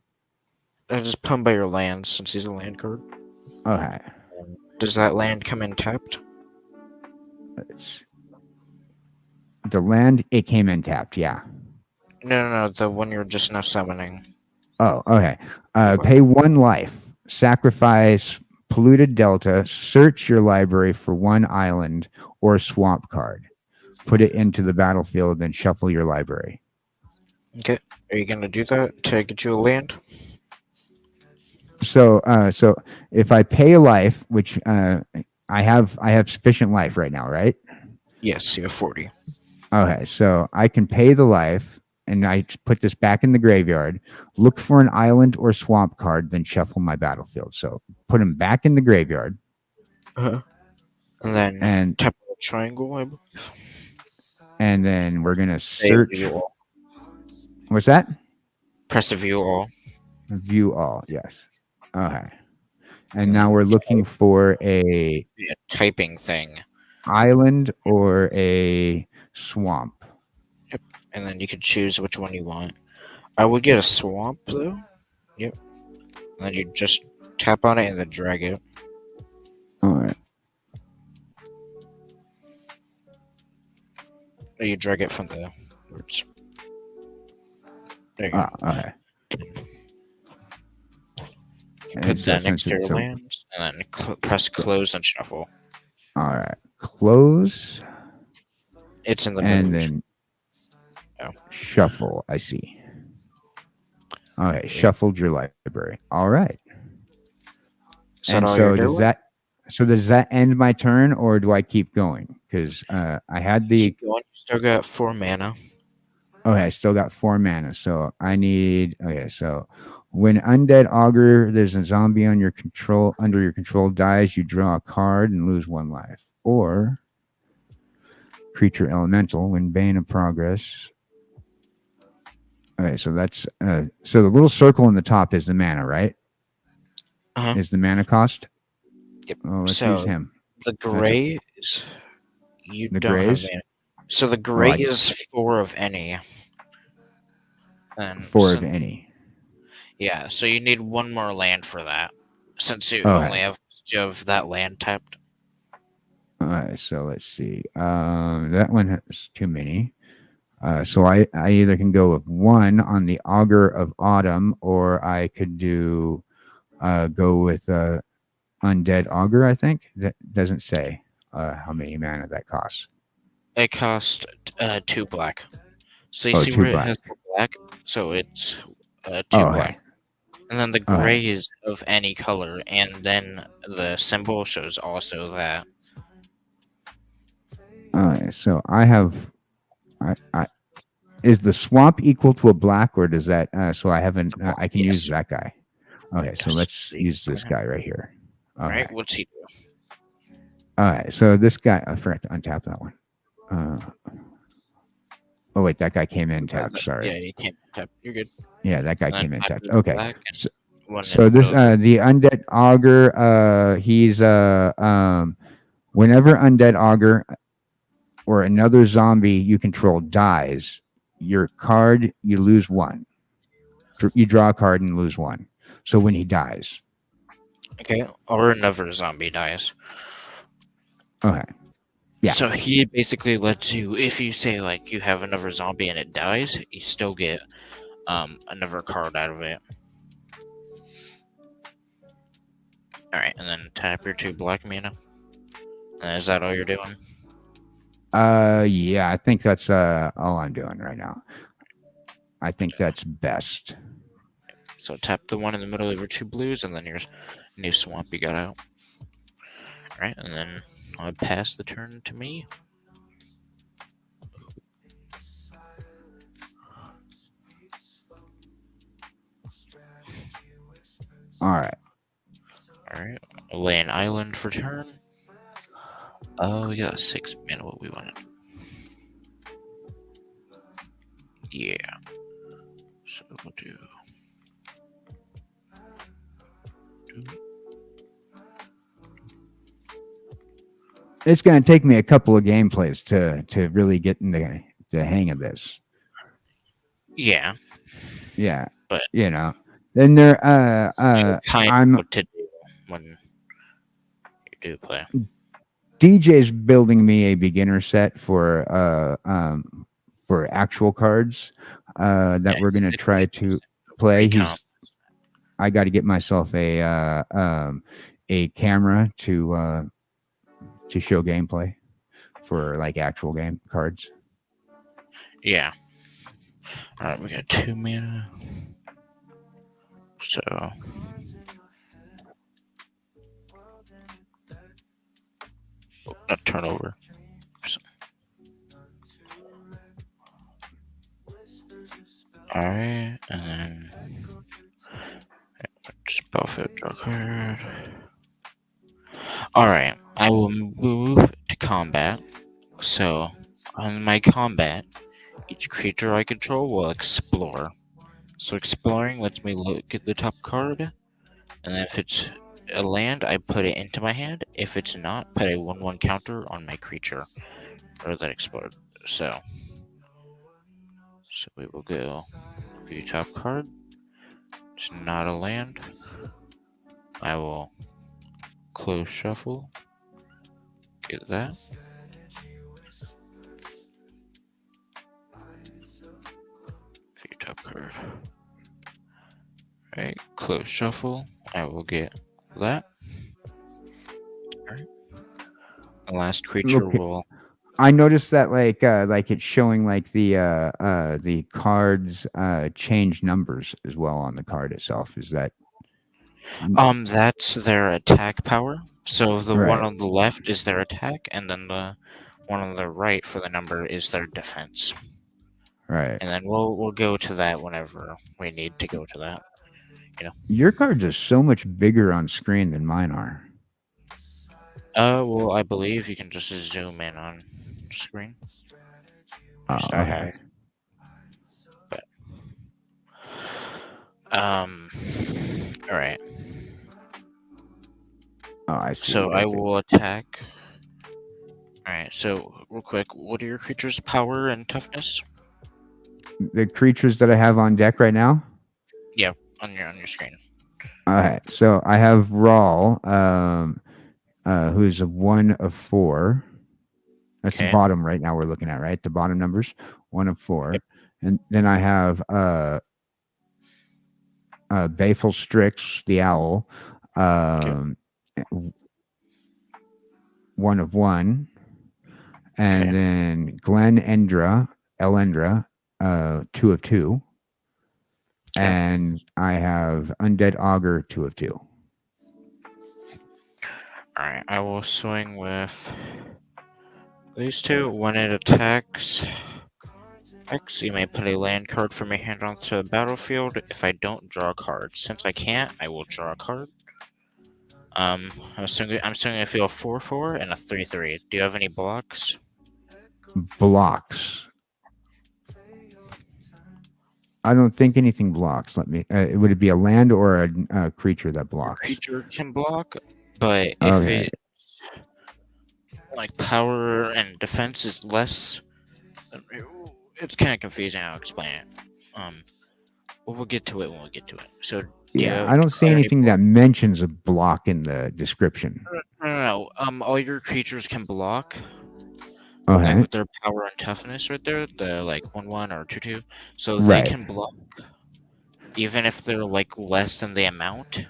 Just put him by your land since he's a land card. Okay. Does that land come in tapped? It's, the land, it came in tapped. Yeah. No, no, no. The one you're just now summoning. Oh, okay. Pay one life. Sacrifice polluted delta. Search your library for one island or swamp card. Put it into the battlefield and shuffle your library. Okay. Are you gonna do that to get you a land? So if I pay a life, which I have sufficient life right now, right? Yes, you have 40. Okay, so I can pay the life, and I put this back in the graveyard. Look for an island or swamp card, then shuffle my battlefield. So put them back in the graveyard, Uh-huh. And then and tap the triangle, I believe. then we're gonna Say search. view all. What's that? Press view all. View all. Yes. Okay. And now we're looking for a A typing thing. island or a swamp. Yep. And then you can choose which one you want. I would get a swamp though. Yep. And then you just tap on it and then drag it. All right. Or you drag it from the words. There you go. Okay. You put So that next since to your it's so, land, and then press close and shuffle. all right, close It's in the and middle. then Oh. shuffle. I see. Okay, shuffled your library. All right. Is that And all you're so doing? does that end my turn, or do I keep going? Because I had the Keep going. You still got 4 mana. okay, I still got 4 mana, so I need okay. So when undead augur, there's a zombie on your control under your control dies, you draw a card and lose 1 life. Or creature elemental when bane of progress. Okay, so that's so the little circle in the top is the mana, right? Uh-huh. Is the mana cost? Yep. Oh, let's So use him. the gray is you The don't have grays. mana. So the Oh, gray is 4 of any. And Four of since any. yeah, so you need one more land for that, since you only Okay. have of that land tapped. All right. So let's see. That one has too many. So I either can go with one on the Augur of Autumn, or I could go with Undead Augur. I think that doesn't say how many mana that costs. It costs 2 black. So you Oh, see two where it has black. the black, so it's two Oh, black, okay. and then the Okay. gray is of any color, and then the symbol shows also that. All right. So I have. I is the swamp equal to a black, or does that? So I haven't. I can use Yes, that guy. Okay. So yes. let's So you can use put this him guy right here. right. Okay. What's he do? All right. So this guy. I forgot to untap that one. Oh wait, that guy came in tapped. Yeah, Sorry. you can't tap. You're good. Yeah, that guy And then came in tap tapped. your Okay. black So, and one in so the this middle of it. the undead augur. He's whenever undead augur or another zombie you control dies, your card you lose one. You draw a card and lose one. So when he dies, Okay, or another zombie dies. okay, yeah, So he basically lets you, if you say like you have another zombie and it dies, you still get another card out of it. All right, and then tap your 2 black mana. And is that all you're doing? yeah, I think that's all I'm doing right now. I think that's best. So tap the one in the middle of your 2 blues, and then your new swamp you got out. All right, and then I'll pass the turn to me. All right. All right, I'll lay an island for turn. Oh, we got 6 mana. What we wanted. Yeah. So we'll do. It's going to take me a couple of gameplays to really get in the hang of this. Yeah, Yeah, but you know. Then there so you know kind of I'm what to do when you do play. DJ's building me a beginner set for actual cards that Yeah, we're he going to said he's try using to the play. recomp. He's I got to get myself a camera to show gameplay for like actual game cards. Yeah. All right, we got 2 mana. So not turnover. So, all right, and then just buffet draw card. All right, I will move to combat. So on my combat, each creature I control will explore. So exploring lets me look at the top card, and if it's a land, I put it into my hand. If it's not, put a 1/1 counter on my creature or that explored. So we will go view top card. It's not a land. I will close shuffle. Get that. View top card. Alright, close shuffle. I will get that. Alright. The last creature Okay. will. I noticed that like it's showing like the cards change numbers as well on the card itself. Is that That's their attack power. So the one right? on the left is their attack, and then the one on the right for the number is their defense. Right. And then we'll go to that whenever we need to go to that. You know. Your cards are so much bigger on screen than mine are. Well, I believe you can just zoom in on screen. At Oh, least I okay. have. But um, all right. Oh, I see So what I you're thinking. will attack. All right. So real quick, what are your creatures' power and toughness? the creatures that I have on deck right now. Yeah, on your screen. All right, so I have Rawl, who's a 1 of 4. That's the Okay. bottom right now we're looking at, right? The bottom numbers, one of Yep. four, and then I have Bayful Strix, the owl, Okay. um, 1 of 1, and Okay. then Glen Endra, Elendra, 2 of 2, Okay. and I have Undead Augur, 2 of 2. All right. I will swing with these two. When it attacks X, you may put a land card from your hand onto the battlefield. If I don't draw a card, since I can't, I will draw a card. I'm swinging a field 4/4 and a 3/3. Do you have any blocks? Blocks. I don't think anything blocks. Let me. Would it be a land or a creature that Your blocks? creature can block, but if Okay. it like power and defense is less, it's kind of confusing how to explain it. Um, but we'll get to it when we get to it. So, Yeah, I do don't you see have any anything that mentions a block in the description. No. All your creatures can block, like Okay. with their power and toughness, right there. The like 1/1 or 2/2, so they Right. can block even if they're like less than the amount,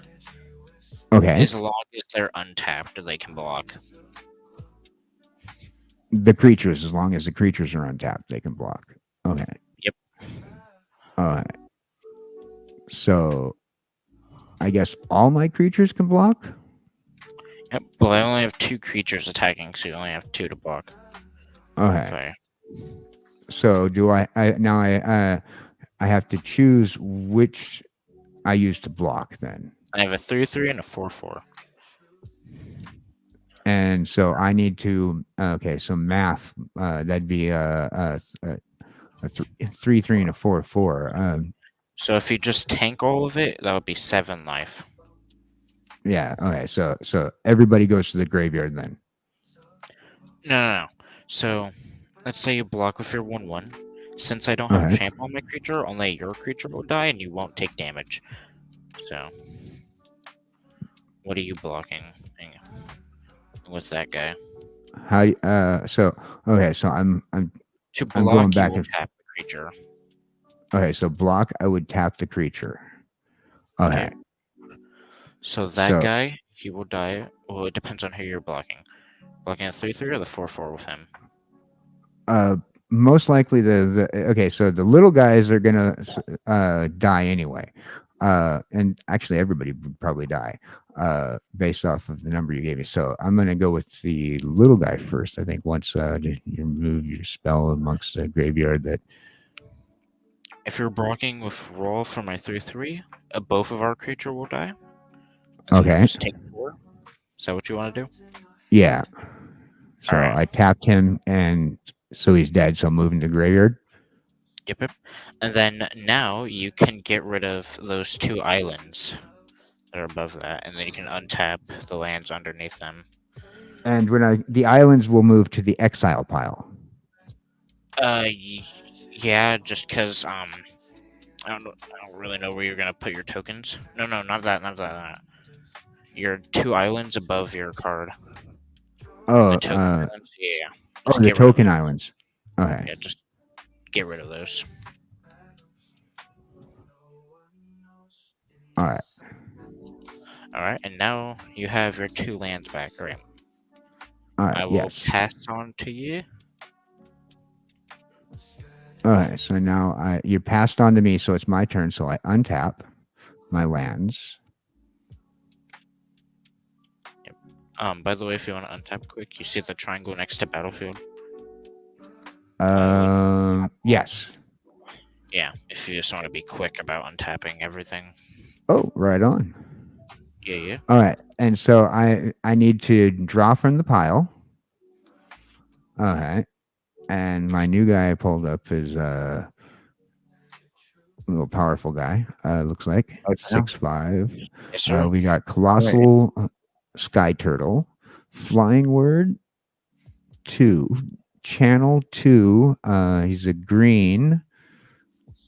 Okay. as long as they're untapped. They can block. The creatures, as long as the creatures are untapped, they can block. Okay. Yep. All right. So I guess all my creatures can block. Yep. Well, I only have two creatures attacking, so you only have two to block. If Okay. I So do I have to choose which I use to block then. I have a 3/3 and a 4/4. And so I need to. Okay. So math. That'd be a 3, 3, and a 4, 4. So if you just tank all of it, that would be 7 life. Yeah. Okay. So everybody goes to the graveyard then. No. So let's say you block with your 1/1. Since I don't have Okay. champ on my creature, only your creature will die, and you won't take damage. So what are you blocking with that guy? How? So okay. So To I'm going block, you back will and. tap the creature. Okay. So block. I would tap the creature. Okay. Okay. So that So guy, he will die. Well, it depends on who you're blocking. Blocking a 3/3 or the 4/4 with him. uh most likely the okay, so the little guys are gonna die anyway, and actually everybody would probably die based off of the number you gave me, so I'm gonna go with the little guy first. I think once you remove your spell amongst the graveyard that. If you're blocking with roll for my 3/3, both of our creature will die. And then you Okay. just take 4. Is that what you want to do? Yeah, so Alright. I tapped him and so he's dead, so I'm moving to graveyard. Yep. And then now you can get rid of those two islands that are above that, and then you can untap the lands underneath them. And when the islands will move to the exile pile. Yeah, just because I don't really know where you're gonna put your tokens. No, not that, Your two islands above your card. Oh, The token islands, yeah. oh, Just the get rid of token those. islands. Okay. Yeah, just get rid of those. All right. All right, and now you have your two lands back. All right, All right. I will Yes. pass on to you. All right. So now you passed on to me, so it's my turn. So I untap my lands. Yep. By the way, if you want to untap quick, you see the triangle next to battlefield. Yes. Yeah, if you just want to be quick about untapping everything. Oh, right on. Yeah. All right. And so I need to draw from the pile. All right. And my new guy I pulled up is a little powerful guy. Looks like Okay. 6'5". Yes, sir. We got All right. colossal sky turtle, flying word 2, channel 2. He's a green.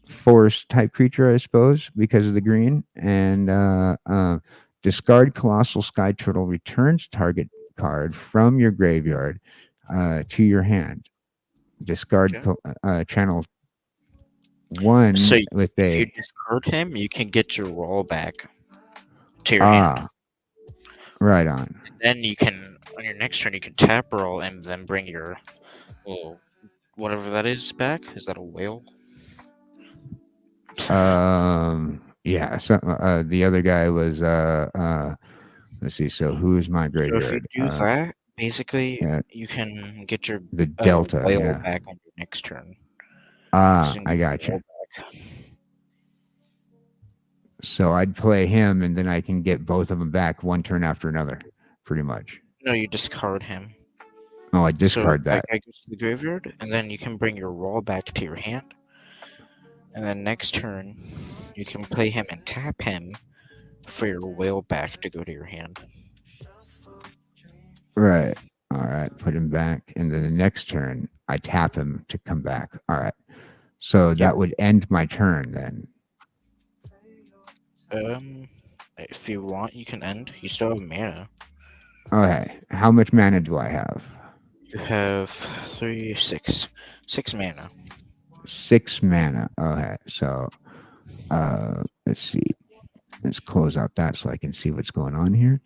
forest type creature, I suppose, because of the green. And discard colossal sky turtle. Returns target card from your graveyard to your hand. Discard Okay. channel one So with if you a discard him, you can get your roll back to your hand. ah right on. Then you can, on your next turn, you can tap roll and then bring your little whatever that is back. Is that a whale? Yeah. So the other guy was let's see. So who's my So if you graveyard? do that, basically Yeah, you can get your the Delta. whale Yeah. back on your next turn. So you can I get got your you. whale back. So I'd play him, and then I can get both of them back one turn after another, pretty much. No, you discard him. Oh, I So discard that that. guy goes to the graveyard, and then you can bring your roll back to your hand. And then next turn, you can play him and tap him for your whale back to go to your hand. Right. All right. Put him back, and then the next turn I tap him to come back. All right. So Yep. that would end my turn then. Um, if you want, you can end. You still have mana. Okay. How much mana do I have? You have three, six, 6 mana. 6 mana. Okay. So let's see. Let's close out that so I can see what's going on here.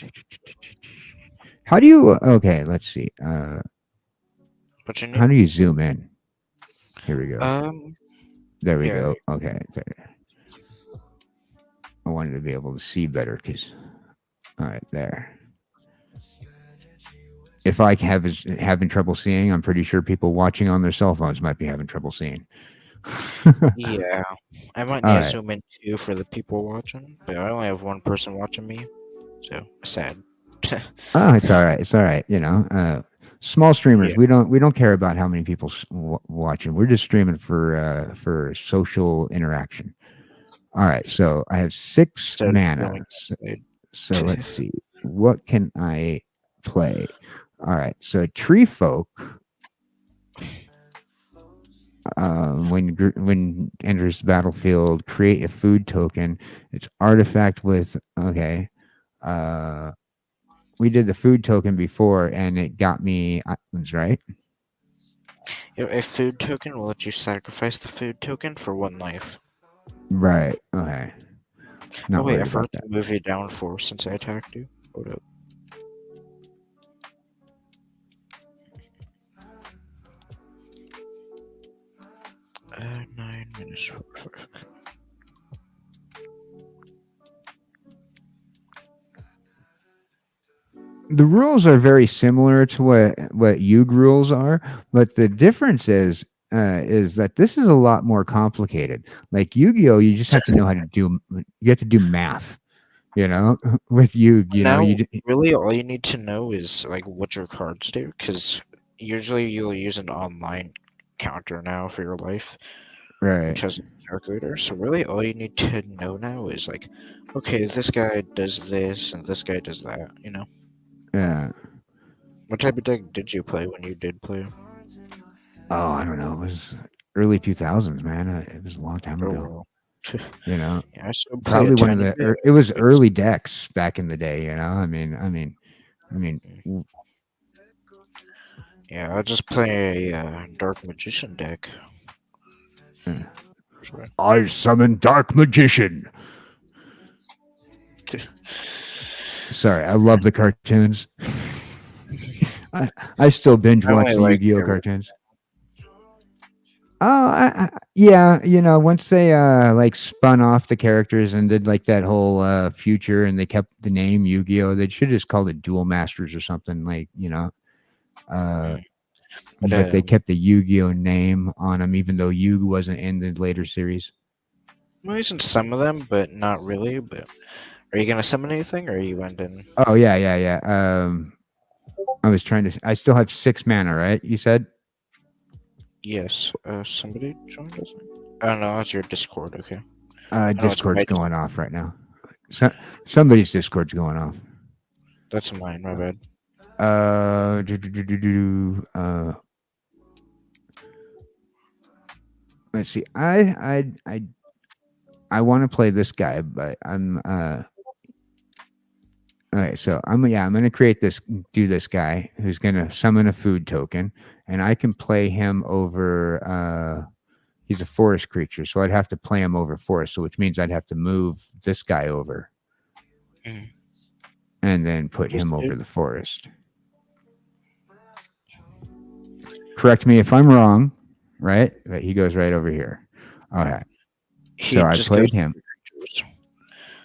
How do you? Okay. Let's see. What you How need? do you zoom in? Here we go. Um, There we yeah. go. Okay. There. I wanted to be able to see better because. All right. There. If I have having trouble seeing, I'm pretty sure people watching on their cell phones might be having trouble seeing. Yeah, I might All need to right. zoom in too for the people watching, but I only have one person watching me, so sad. Oh, it's all right. It's all right. Small streamers. Yeah, We don't care about how many people watching. We're just streaming for social interaction. All right. So I have six instead of mana. feeling isolated. So let's see. What can I play? All right. So tree folk. When enters the battlefield, create a food token. It's artifact with okay. Uh, we did the food token before, and it got me islands, right? A food token will let you sacrifice the food token for 1 life. Right. Okay. Oh Not wait, I worried about forgot to that. move you down 4 since I attacked you. Hold up. 9 minutes. 4. The rules are very similar to what Yuge rules are, but the difference is that this is a lot more complicated. Like Yu-Gi-Oh, you just have to know how to do. You have to do math. You know, with Yuge, Now, really, all you need to know is like what your cards do, because usually you'll use an online counter now for your life, which right. has a calculator. So really, all you need to know now is like, okay, this guy does this and this guy does that. Yeah. What type of deck did you play when you did play? Oh, I don't know. It was early 2000s, man. It was a long time Oh ago. well. You know, Yeah, I still play a probably one of tiny the. bit. It was I just early decks back in the day. I mean. yeah, I just play a dark magician deck. uh, Sure. I summon Dark Magician. Sorry, I love the cartoons. I still binge I watch only the like Yu-Gi-Oh the cartoons. Oh, yeah, once they like spun off the characters and did like that whole future, and they kept the name Yu-Gi-Oh, they should have just called it Duel Masters or something uh, mm, but but they kept the Yu-Gi-Oh name on them, even though Yu wasn't in the later series. I'm using some of them, but not really. But are you gonna summon anything, or are you ending? Oh yeah, yeah, yeah. I was trying to. I still have 6 mana, right? You said. Yes. Somebody joined us. Oh no, that's your Discord. Okay. I know it's Discord's my going Discord. off right now. So, somebody's Discord's going off. That's mine. My bad. Uh, do, do, do, do, do, let's see. I want to play this guy, but I'm okay. So I'm gonna create this do this guy who's gonna summon a food token, and I can play him over. He's a forest creature, so I'd have to play him over forest. So which means I'd have to move this guy over Mm. and then put Just him do- over the forest. Correct me if I'm wrong, right? But he goes right over here. Okay. He So I just goes played to him. the creatures.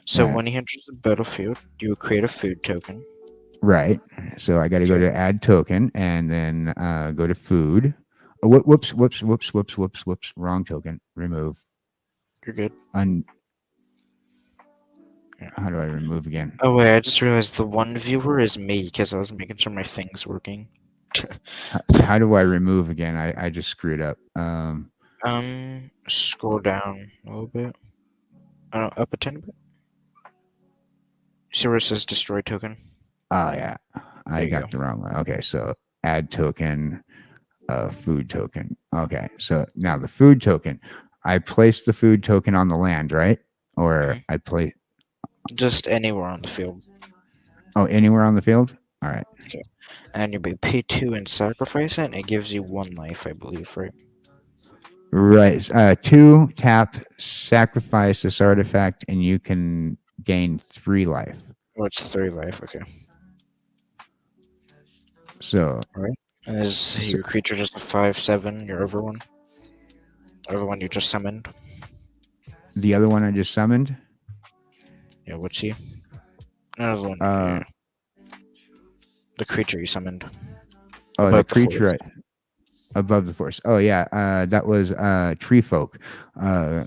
So Right. when he enters the battlefield, you would create a food token. Right. So I got to go Okay, to add token and then go to food. Oh, whoops. Wrong token. Remove. you're good. Un- Yeah. How do I remove again? Oh wait, I just realized the one viewer is me because I was making sure my thing's working. How do I remove again? I just screwed up. Scroll down a little bit. I don't up a tiny bit. See where it says destroy token? Oh, yeah. There I you go. got the wrong one. Okay. So add token, food token. Okay. So now the food token. I placed the food token on the land, right? Or Hmm. I play, Just anywhere on the field. oh, anywhere on the field? All right. Okay. And you pay two and sacrifice it, and it gives you one life, I believe, right? Right. Two, tap, sacrifice this artifact, and you can gain 3 life. Or it's three life, okay. So, Alright. And is so your creature just a 5/7, your other one? Or the one you just summoned? the other one I just summoned, Yeah, what's he? Another one, uh, yeah. The creature you summoned. oh, the Above the creature forest. above the forest. Oh, yeah. That was tree folk. Uh,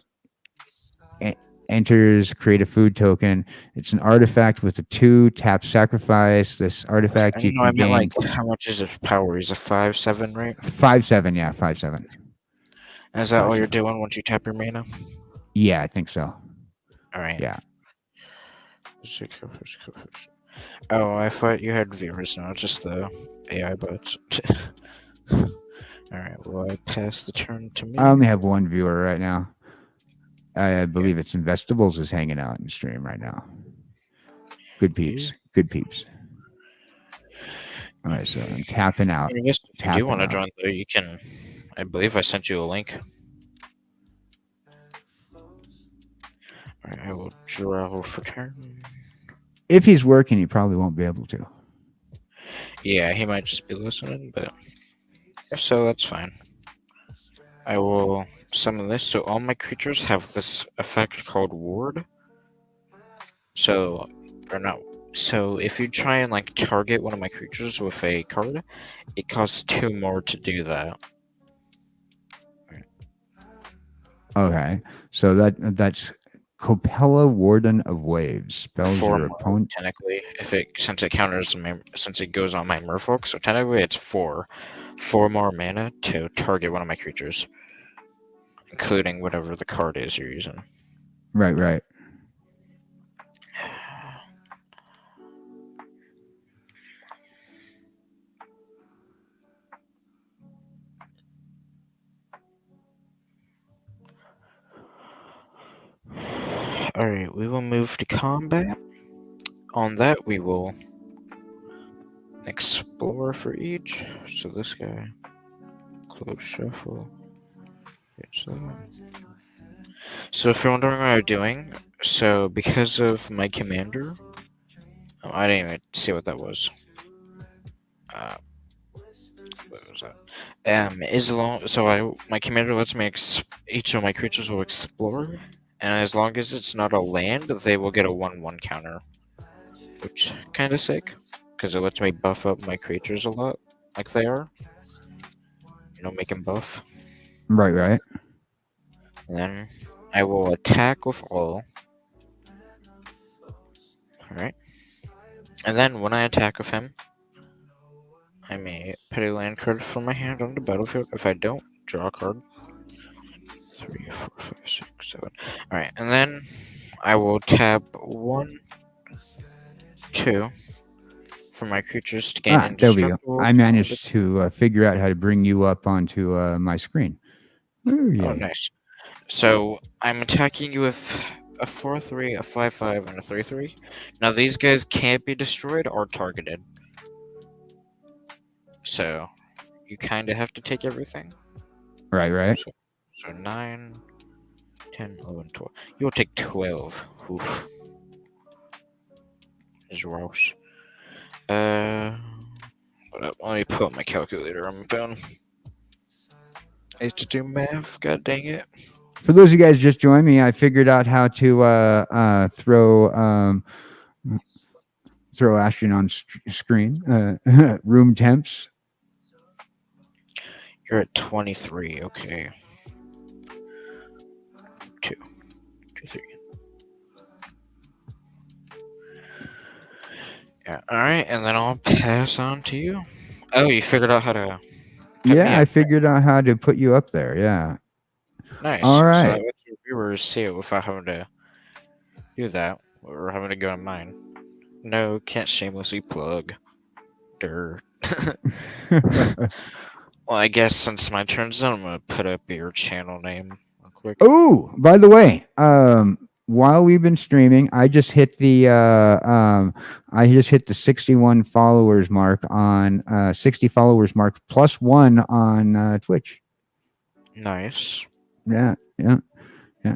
e- Enters, create a food token. It's an artifact with a 2, tap, sacrifice. This artifact you No, I can meant gain like how much is his power? He's a 5/7, right? 5/7. Yeah, 5/7. And is that Five all you're seven. doing once you tap your mana? Yeah, I think so. Alright. Yeah. Oh, I thought you had viewers now, just the AI bots. Alright, well, I pass the turn to I me. only have one viewer right now. I Yeah. believe it's Investables is hanging out in stream right now. Good Yeah. peeps. Good peeps. All right, so I'm tapping out. I guess if you do Tapping want to out. join, though, you can. I believe I sent you a link. Alright, I will draw for turn. If he's working, he probably won't be able to. Yeah, he might just be listening, but if so, that's fine. I will summon this. So all my creatures have this effect called Ward. So, or not. So if you try and like target one of my creatures with a card, it costs two more to do that. Okay, so that's Copella, Warden of Waves. Spells Four your more opponent. technically, if it since it counters since it goes on my Merfolk, so technically it's four more mana to target one of my creatures, including whatever the card is you're using. Right, right. Alright, we will move to combat. On that, we will explore for each. So this guy, close shuffle. It's So if you're wondering what I'm doing, so because of my commander, I didn't even see what that was. Uh, what was that? As long so my commander lets me each of my creatures will explore, and as long as it's not a land, they will get a 1/1 counter, which kind of sick, because it lets me buff up my creatures a lot, like they are. Make them buff. Right, right. And then I will attack with all. All right, and then when I attack with him, I may put a land card from my hand on the battlefield. If I don't, draw a card. 3, 4, 5, 6, 7. Alright, and then I will tap 1, 2 for my creatures to gain There we go. indestructible I to managed to figure out how to bring you up onto my screen. Ooh, Oh, yeah. nice. So I'm attacking you with a 4-3, a 5-5, and a 3-3. Now these guys can't be destroyed or targeted, so you kind of have to take everything. Right, right. So, so 9, 10, 11, 12. You'll take 12. Oof, is gross. Hold up, let me pull up my calculator on my phone. I used to do math. God dang it. For those of you guys just joined me, I figured out how to throw Ashton on screen. Room temps. You're at 23. Okay. 2, 2, 3. Yeah. All right, and then I'll pass on to you. Oh, you figured out how to put me Yeah, I up. figured out how to put you up there. Yeah. All Nice. So that right. lets your viewers see it without having to do that or having to go on mine. No, can't shamelessly plug. Dirt. Well, I guess since my turn's done, I'm gonna put up your channel name real quick. Oh, by the way, while we've been streaming, I just hit the 61 followers mark on 60 followers mark plus one on Twitch. Nice. Yeah, yeah, yeah.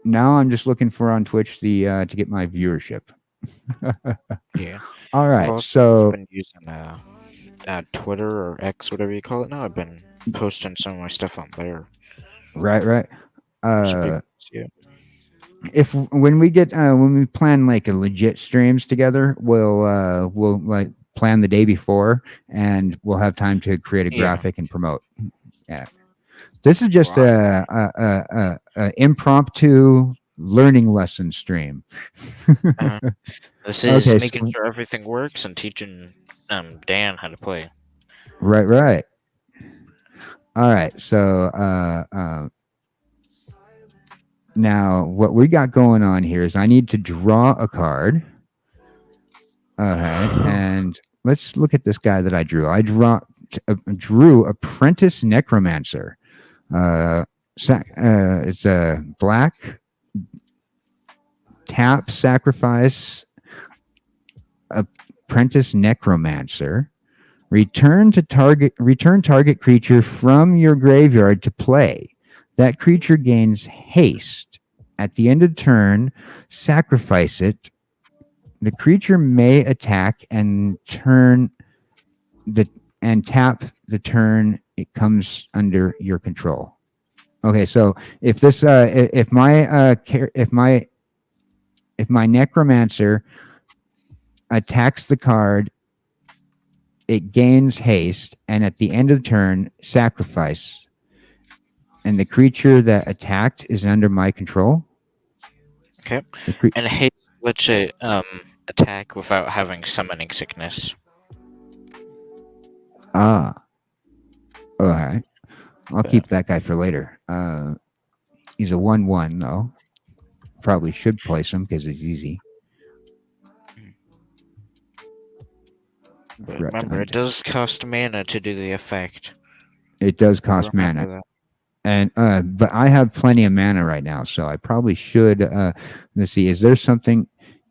Now I'm just looking for on Twitch the to get my viewership. Yeah. All I've right, also so been using Twitter or X, whatever you call it now. I've been posting some of my stuff on there, right, right. so people Uh, can see it. if when we plan like a legit streams together, we'll like plan the day before, and we'll have time to create a Yeah. graphic and promote. Yeah, this is just Right. a impromptu learning lesson stream. Uh, this is Okay, making so sure everything works and teaching Dan how to play. right, right. All right, so now what we got going on here is I need to draw a card. Okay, and let's look at this guy that I drew. Drew Apprentice Necromancer. It's a black tap sacrifice Apprentice Necromancer. Return target creature from your graveyard to play. That creature gains haste. At the end of turn, sacrifice it. The creature may attack and the and tap the turn it comes under your control. Okay, so if this if my necromancer attacks the card, it gains haste, and at the end of the turn, sacrifice. And the creature that attacked is under my control. Okay. The cre- And hey, let's attack without having summoning sickness. ah, all right. I'll But keep that guy for later. He's a 1/1 though. Probably should place him because he's easy. but remember, it Replicant. does cost mana to do the effect. It does So cost remember mana, that. and but I have plenty of mana right now, so I probably should. Let's see. Is there something?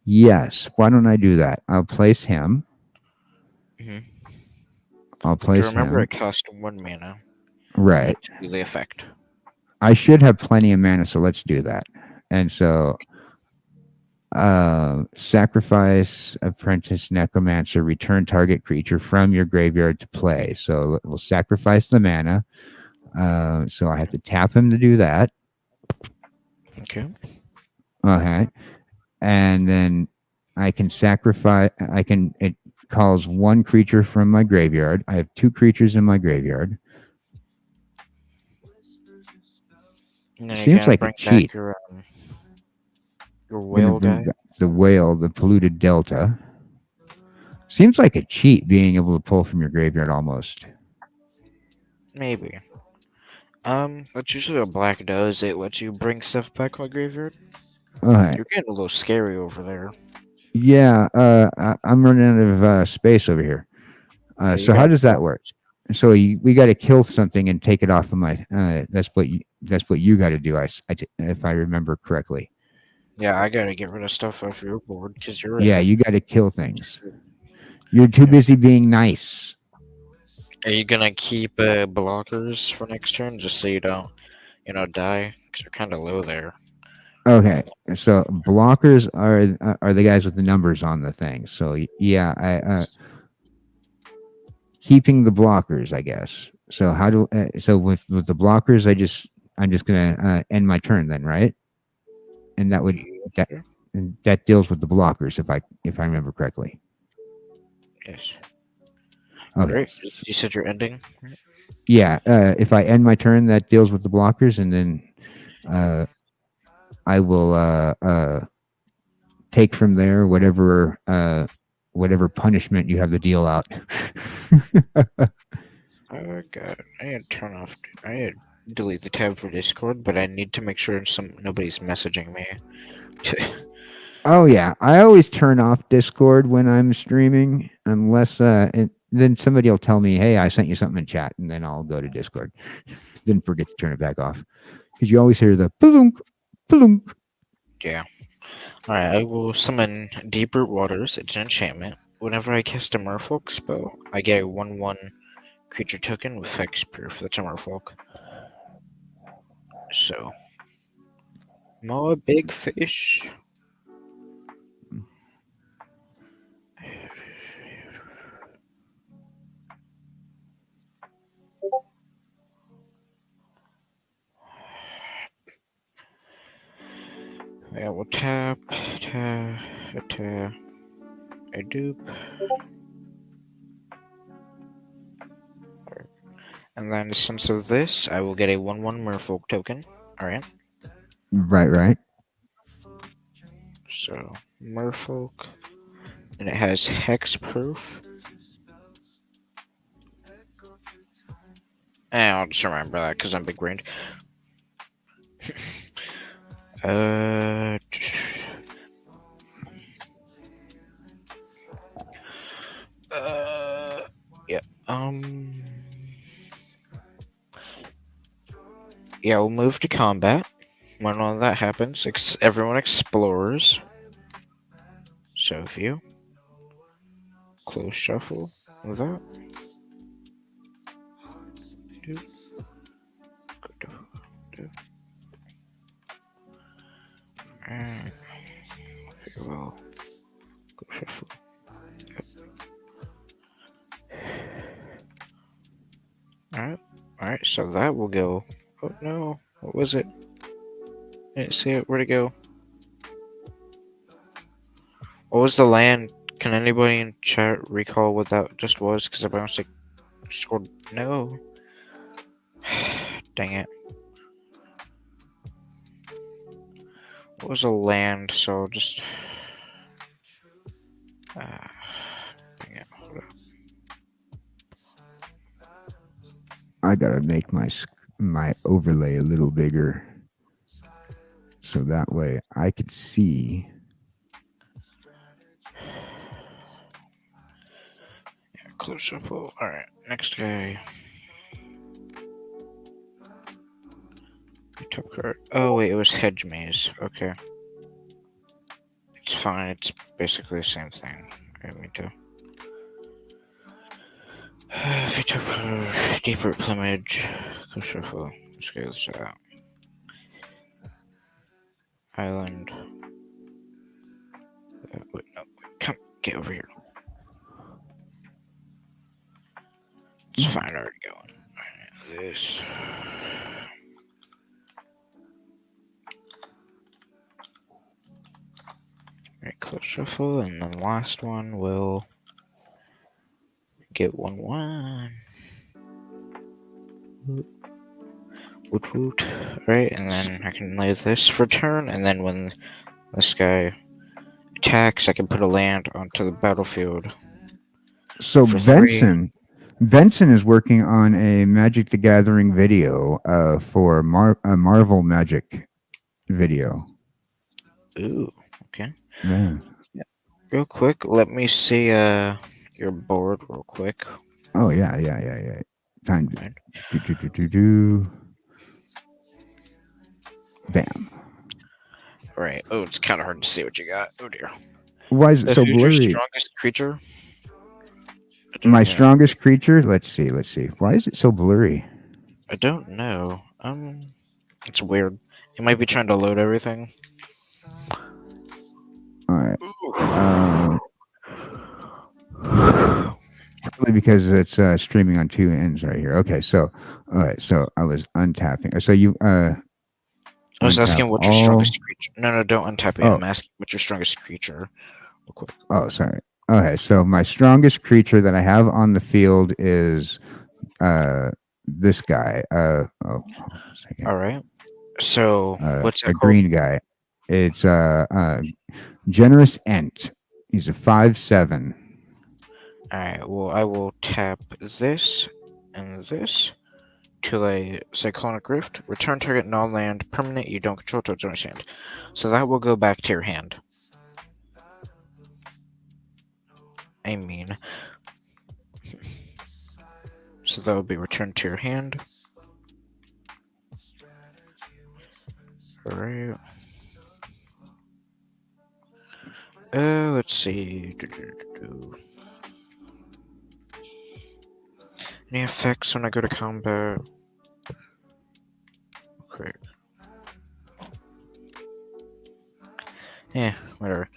Yes. Why don't I do that? I'll place him. Hmm. I'll To place remember, him. it costs 1 mana Right. to do the effect. I should have plenty of mana, so let's do that. And so sacrifice apprentice necromancer, return target creature from your graveyard to play. So we'll sacrifice the mana. So I have to tap him to do that. Okay. Okay. And then I can sacrifice it calls one creature from my graveyard. I have two creatures in my graveyard. And then you Seems gotta like a bring back cheat. your I'm gonna whale bring guy. back the whale, the polluted delta. Seems like a cheat being able to pull from your graveyard almost. Maybe. That's usually what black does. It lets you bring stuff back from the graveyard. Okay. You're getting a little scary over there. Yeah, I'm running out of space over here. Yeah, you So how got does that plenty. work? So we got to kill something and take it off of my. That's what you got to do. If I remember correctly. Yeah, I gotta get rid of stuff off your board because you're Yeah, right. you got to kill things. You're too Yeah. busy being nice. Are you gonna keep blockers for next turn just so you don't, die? Because you're kind of low there. Okay, so blockers are the guys with the numbers on the thing. So yeah, I keeping the blockers, I guess. So how do so with the blockers, I'm just gonna end my turn then, right? And that would Yes, that sir. and that deals with the blockers if I remember correctly. Yes. Okay, Right. You said you're ending. Right? yeah. If I end my turn, that deals with the blockers, and then uh, I will take from there whatever punishment you have to deal out. Oh god, I need to turn off. I need to delete the tab for Discord, but I need to make sure nobody's messaging me. Oh yeah, I always turn off Discord when I'm streaming, unless then somebody will tell me, "Hey, I sent you something in chat," and then I'll go to Discord. Then forget to turn it back off because you always hear the plunk, plunk. Yeah. All right. I will summon Deep Root Waters. It's an enchantment. Whenever I cast a Merfolk spell, I get a 1/1 creature token with hexproof. That's a Merfolk. So, more big fish. Yeah, we'll tap, tap, tap, a dupe, and then since of this, I will get a 1/1 Merfolk token. All right. Right, right. So Merfolk, and it has hexproof. And I'll just remember that because I'm big brained. uh, uh, yeah. Yeah, we'll move to combat. When all that happens, everyone explores. So if you close shuffle with that, do, do, do, and we will go shuffle. Alright, alright, so that will go. Oh no, what was it? I didn't see it. Where'd it go? What was the land? Can anybody in chat recall what that just was? Because I bounced it. Scored. No. Dang it. What was a land? So just. Dang it. Hold up. I gotta make my overlay a little bigger so that way I could see. Yeah, close shuffle. Alright, next guy. Top card. Oh, wait, it was Hedge Maze. Okay. It's fine. It's basically the same thing. Okay, me too. Top card. Deeper Plumage. Close shuffle. Let's go this out. Island. Wait, no. Wait, come. Get over here. It's fine. Already going. Alright, this. Alright, close shuffle. And then the last one will get 1/1. Woot woot. Right, and then I can lay this for turn, and then when this guy attacks, I can put a land onto the battlefield So for 3. Benson is working on a Magic the Gathering video for a Marvel Magic video. Ooh, okay. Yeah. Yeah. Real quick, let me see your board real quick. Oh yeah, yeah, yeah, yeah. Time to Right. do. Bam. Right. Oh, it's kind of hard to see what you got. Oh dear. Why is it so Who's your blurry? strongest creature? I My don't know. strongest creature. Let's see. Let's see. Why is it so blurry? I don't know. It's weird. It might be trying to load everything. All right. Ooh. Uh, Probably because it's streaming on two ends right here. Okay. So, all right. So I was untapping. So you I was untap asking what your all. strongest creature. No, no, don't untap it. Oh, I'm asking what your strongest creature. Real quick. oh, sorry. Okay. So my strongest creature that I have on the field is uh this guy. Oh, hold on a second. All right. So what's that A called? green guy. It's generous ent. He's a 5/7. All right. Well, I will tap this and this till a cyclonic rift. Return target non-land permanent you don't control to its own hand. So that will go back to your hand. I mean, so that will be returned to your hand. All right. Let's see. Any effects when I go to combat? Okay. Yeah, whatever.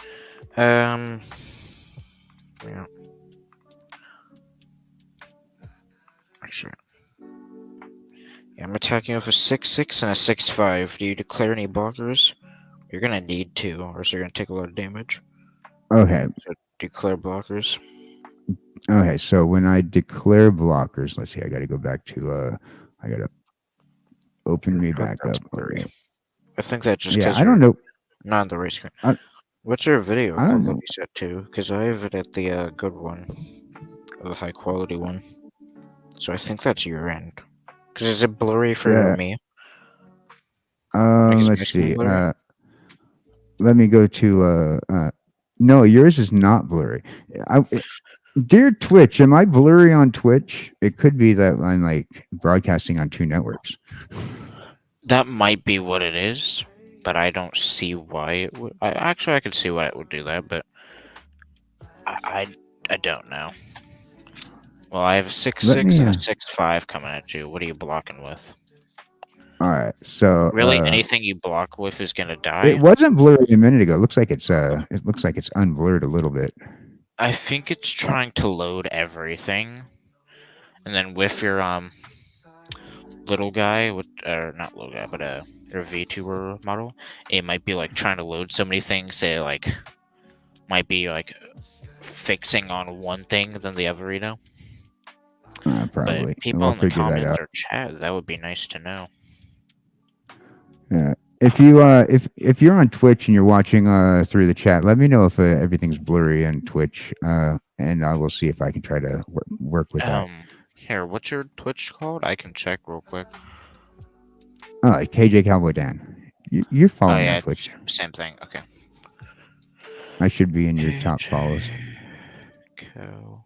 Yeah. Actually, yeah, I'm attacking with a 6/6 and a 6/5. Do you declare any blockers? You're gonna need to, or else you're gonna take a lot of damage. Okay. So declare blockers. Okay. So when I declare blockers, let's see. I got to go back to. I got to open I me feel like back that's up. blurry. Okay. I think that just Yeah. because I don't you're know. not on the right screen. I, What's your video I don't quality know. set to? Because I have it at the good one, or the high quality one. So I think that's your end. Because is it blurry for Yeah. me? Like, is Let's my screen see. blurry? Let me go to. No, yours is not blurry. Dear Twitch, am I blurry on Twitch? It could be that I'm like broadcasting on two networks. That might be what it is, but I don't see why it would. I could see why it would do that, but I, I, I don't know. Well, I have a six Let six me. and a 6/5 coming at you. What are you blocking with? All right. So Really, anything you block with is gonna it die. wasn't blurry a minute ago. It looks like it's. It looks like it's unblurred a little bit. I think it's trying to load everything, and then with your little guy, with or not little guy, but your VTuber model, it might be like trying to load so many things. Say like might be like fixing on one thing than the other, you know. But Probably. people We'll in the figure that comments out. or chat, that would be nice to know. Yeah. If you if you're on Twitch and you're watching through the chat, let me know if everything's blurry on Twitch, and I will see if I can try to work with that. Here, what's your Twitch called? I can check real quick. KJCowboyDan, you Oh follow me on yeah, Twitch. it's same thing. Okay. I should be in your top follows. KJCow.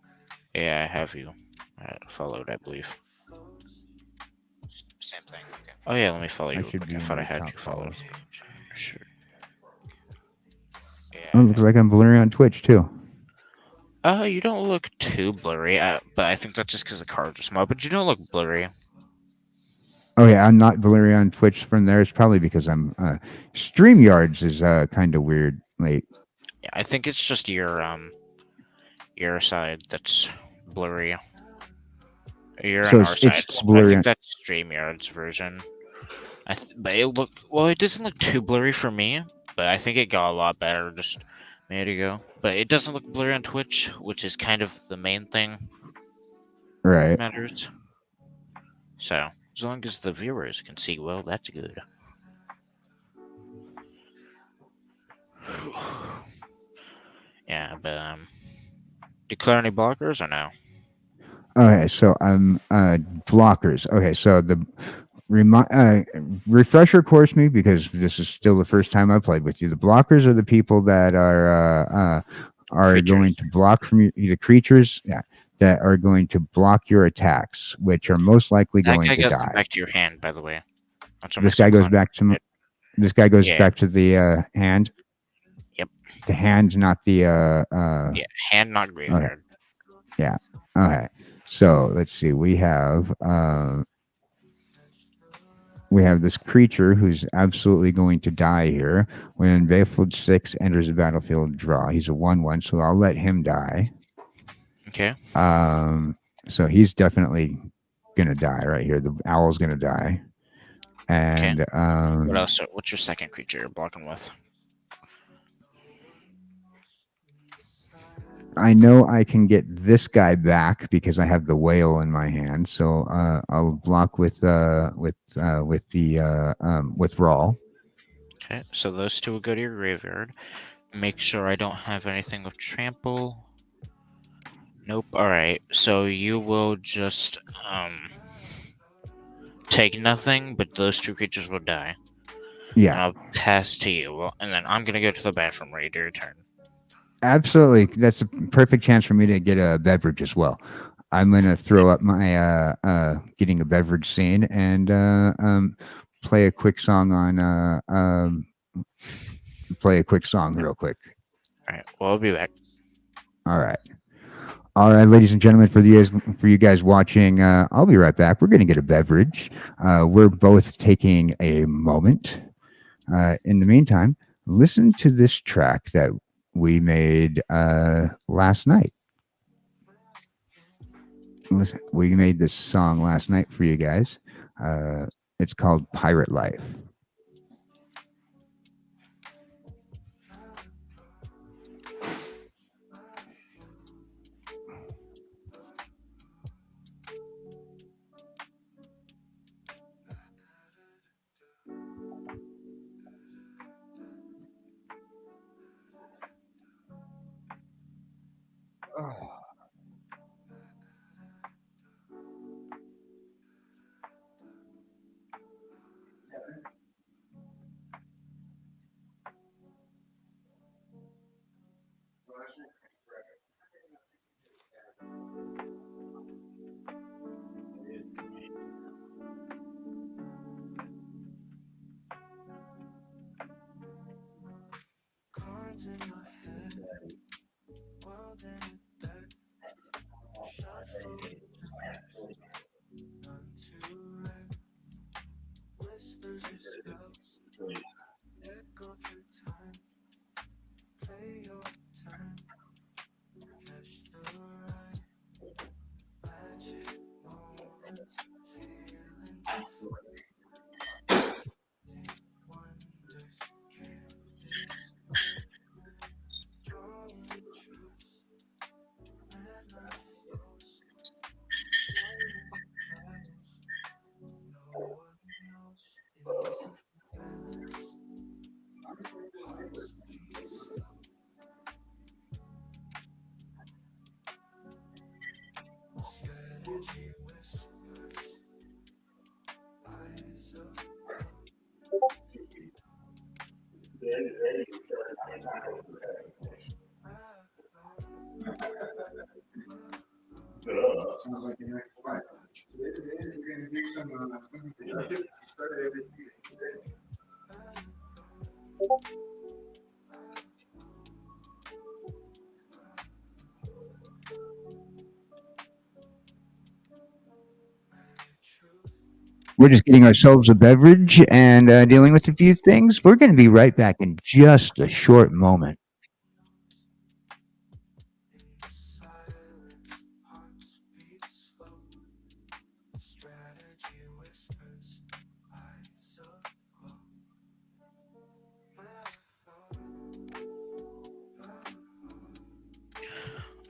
Yeah, I have you followed, I believe. Same thing. Okay. Oh yeah, let me follow you I real should quick. I be in thought I your had top you followed. follows. Sure. Yeah, Oh, I looks have. like I'm blurry on Twitch too. You don't look too blurry, but I think that's just because the cards are small. But you don't look blurry. Oh yeah, I'm not blurry on Twitch from there. It's probably because I'm StreamYards is kind of weird. Like, Yeah, I think it's just your side that's blurry. You're on so our side. it's I blurry. think that's StreamYard's version. But it doesn't look too blurry for me. But I think it got a lot better just a minute ago. But it doesn't look blurry on Twitch, which is kind of the main thing that Right. matters. So as long as the viewers can see well, that's good. Yeah, but declare any blockers or no? Okay, so I'm blockers. Okay, so the refresher course me because this is still the first time I played with you. The blockers are the people that are going Creatures. to block from you, the creatures. Yeah, that are going to block your attacks, which are most likely That going guy to goes die. back to your hand, by the way. That's what my This guy goes subconscious back to did. this guy goes Yeah. back to the hand. Yep. The hand, not the Yeah. Hand, not okay, graveyard. yeah. Okay. So let's see. We have this creature who's absolutely going to die here. When Battlefield 6 enters the battlefield, draw. He's a 1/1, so I'll let him die. Okay. Um, so he's definitely gonna die right here. The owl's gonna die, Okay. and What else? What's your second creature you're blocking with? I know I can get this guy back because I have the whale in my hand. So I'll block with Raw. Okay. So those two will go to your graveyard. Make sure I don't have anything with trample. Nope. All right. So you will just take nothing, but those two creatures will die, Yeah, and I'll pass to you. Well, and then I'm gonna go to the bathroom. Ready to your turn. absolutely. That's a perfect chance for me to get a beverage as well. I'm gonna throw up my getting a beverage scene and play a quick song on play a quick song real quick. All right. Well, I'll be back. All right. All right, ladies and gentlemen, for you guys watching, I'll be right back. We're going to get a beverage. We're both taking a moment. In the meantime, listen to this track that we made last night. Listen, we made this song last night for you guys. Uh, it's called Pirate Life. Sounds like the next fight. We're going to do some. We're just getting ourselves a beverage and dealing with a few things. We're going to be right back in just a short moment.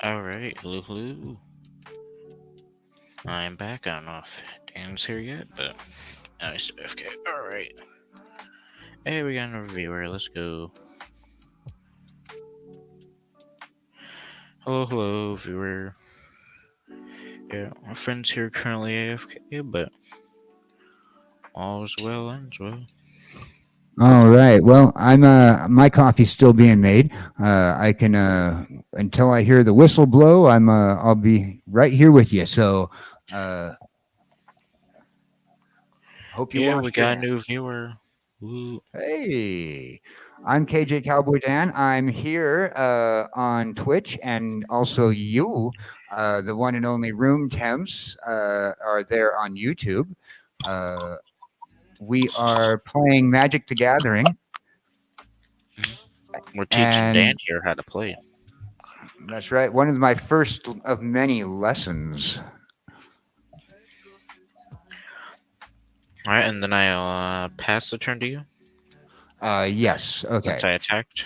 All right. Hello, hello. I'm back. I don't know if Dan's here yet, but nice. Okay. All right. Hey, we got another viewer. Let's go. Hello, hello, viewer. Yeah, my friend's here currently AFK, but all's well ends well. All right. Well, I'm my coffee's still being made. I can until I hear the whistle blow, I'll be right here with you. So, uh hope you Yeah, we washed your got a hands. new viewer. Woo. Hey, I'm KJ Cowboy Dan. I'm here on Twitch, and also you, the one and only Room Temps, are there on YouTube. Uh, we are playing Magic the Gathering, We're teaching Dan and here how to play. that's right, one of my first of many lessons. All right, and then I'll pass the turn to you Yes, since okay. I attacked,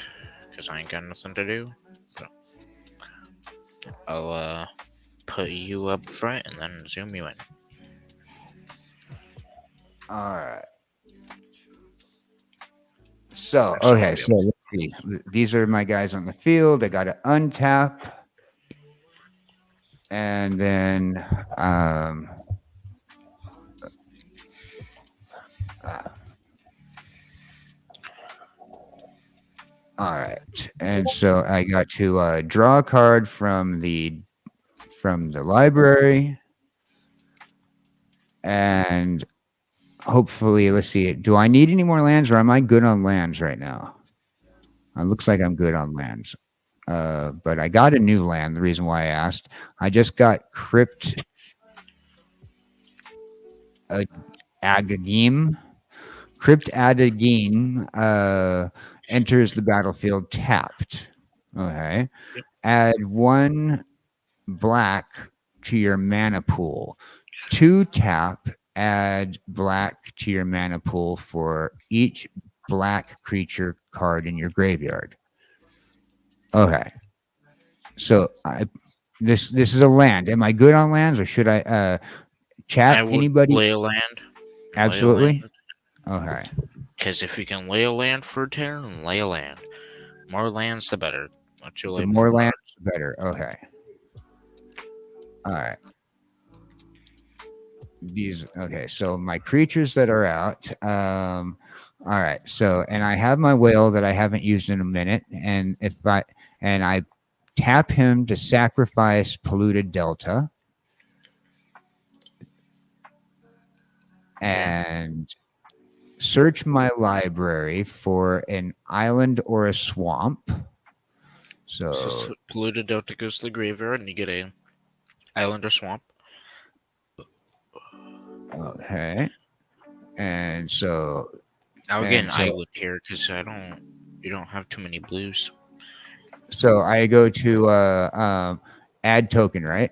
because I ain't got nothing to do. So I'll put you up front and then zoom you in. All right. So, Actually, okay, maybe so let's see. These are my guys on the field. I got to untap. And then uh, all right, and so I got to draw a card from the library, and hopefully, let's see, do I need any more lands, or am I good on lands right now? It looks like I'm good on lands. But I got a new land. The reason why I asked, I just got Crypt uh, Agagim. Crypt Agagim enters the battlefield tapped. Okay. Yep. Add one black to your mana pool. Two tap, add black to your mana pool for each black creature card in your graveyard. Okay. So this is a land. Am I good on lands, or should I I chat would anybody? lay a land. Lay a land. Absolutely. Okay. Because if you can lay a land for a turn, lay a land. More lands, the better. Let you The lay more more lands, cards. the better. Okay. All right. These okay, so my creatures that are out, all right, so and I have my whale that I haven't used in a minute, and if I tap him to sacrifice polluted delta, Okay. and search my library for an island or a swamp. So So polluted delta goes to the graveyard, and you get a island or swamp. okay, and so I'll get and an so island here because I don't. You don't have too many blues. so I go to add token, right?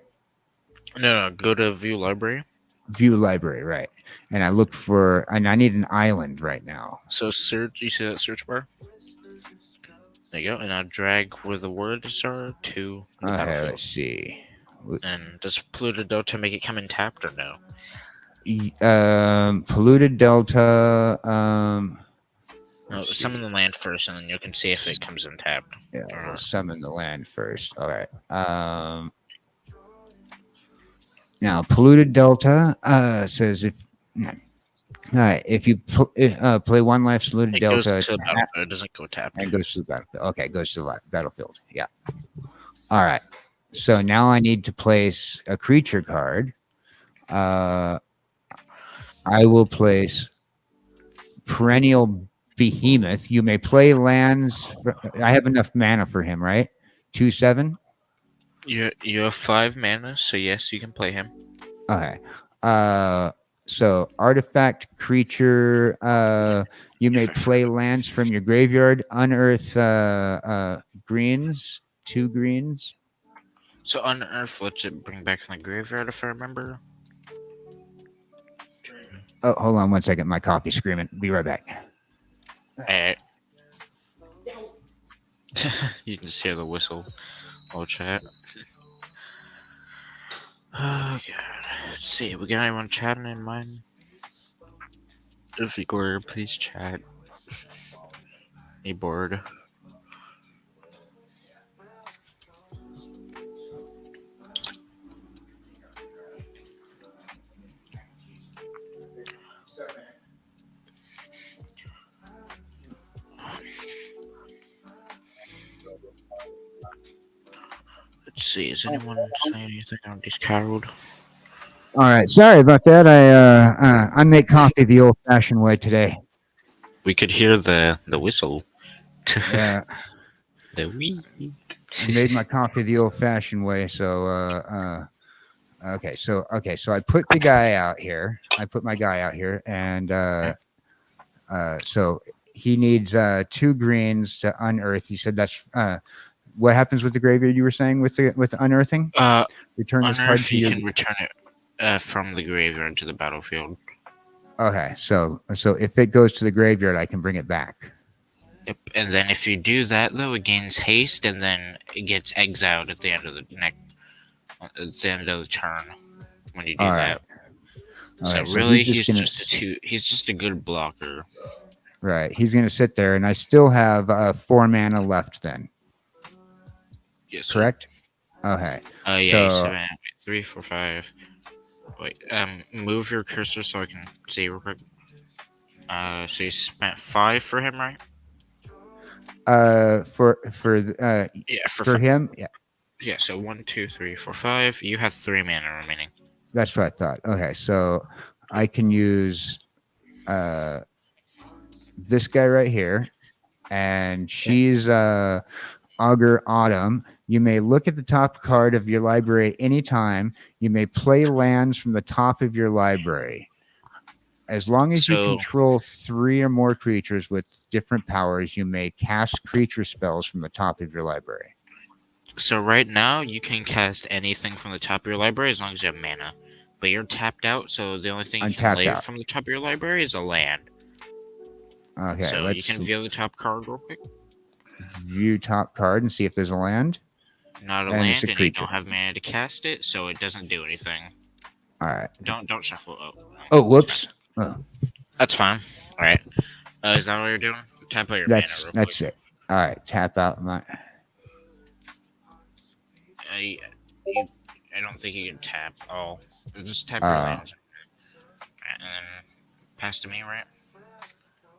No, no. Go to view library. View library, right? And I look for, and I need an island right now. So search. You see that search bar? There you go. And I'll drag where the words are to the Okay, battlefield. let's see. And does polluted delta make it come in tapped or no? Polluted delta. No, Let's summon see. the land first, and then you can see if it comes in tapped Yeah, or we'll not. summon the land first. All right. Now polluted delta says if. All right, if you play one life, polluted It goes delta to the battlefield. It doesn't go tapped. and goes to the battlefield. Okay, goes to the battlefield. Yeah. All right. So now I need to place a creature card. Uh, I will place Perennial Behemoth. You may play lands. I have enough mana for him, right? 2/7. You have 5 mana, so yes, you can play him. Okay. Uh, so artifact creature. You may If I play forgot. lands from your graveyard. Unearth greens. 2 greens. So unearth lets it bring back from the graveyard, if I remember. Oh, hold on 1 second. My coffee's screaming. Be right back. Eh. You can just hear the whistle. Oh, chat. Oh god. Let's see. We got anyone chatting in mind? If you were, please chat. Me bored. see. Is anyone saying anything on Discord? All right. Sorry about that. I make coffee the old-fashioned way today. We could hear the whistle. Yeah, The wee. I made my coffee the old-fashioned way. So, okay. So I put the guy out here. I put my guy out here, and so he needs 2 greens to unearth. You said that's what happens with the graveyard. You were saying with the unearthing. uh, Return this card Unearth, to you your. can return it from the graveyard to the battlefield. Okay, so if it goes to the graveyard, I can bring it back. Yep. And then if you do that though, it gains haste, and then it gets exiled at the end of the turn when you do All right. that. So So really, he's just gonna. he's just a good blocker. Right. He's gonna sit there, and I still have 4 mana left. Then Yes, sir. correct. Okay. Yeah. So 7, 3, 4, 5. Wait. Move your cursor so I can see real quick. So you spent 5 for him, right? yeah, Yeah, for him, yeah, yeah. So 1, 2, 3, 4, 5. You have 3 mana remaining. that's what I thought. Okay, so I can use this guy right here, and she's Augur Autumn. You may look at the top card of your library anytime. You may play lands from the top of your library. As long as you So control 3 or more creatures with different powers, you may cast creature spells from the top of your library. So right now you can cast anything from the top of your library as long as you have mana. But you're tapped out, so the only thing you I'm can tapped lay out. from the top of your library is a land. Okay, So you let's can view the top card real quick. view top card and see if there's a land. Not a And it's land, a and you creature. don't have mana to cast it, so it doesn't do anything. All right. Don't shuffle. Oh, whoops. Oh, That's fine. All right. Is that what you're doing? Tap out your mana real that's quick. it. All right, tap out my. I don't think you can tap all. Just tap your lands. And then pass to me, right?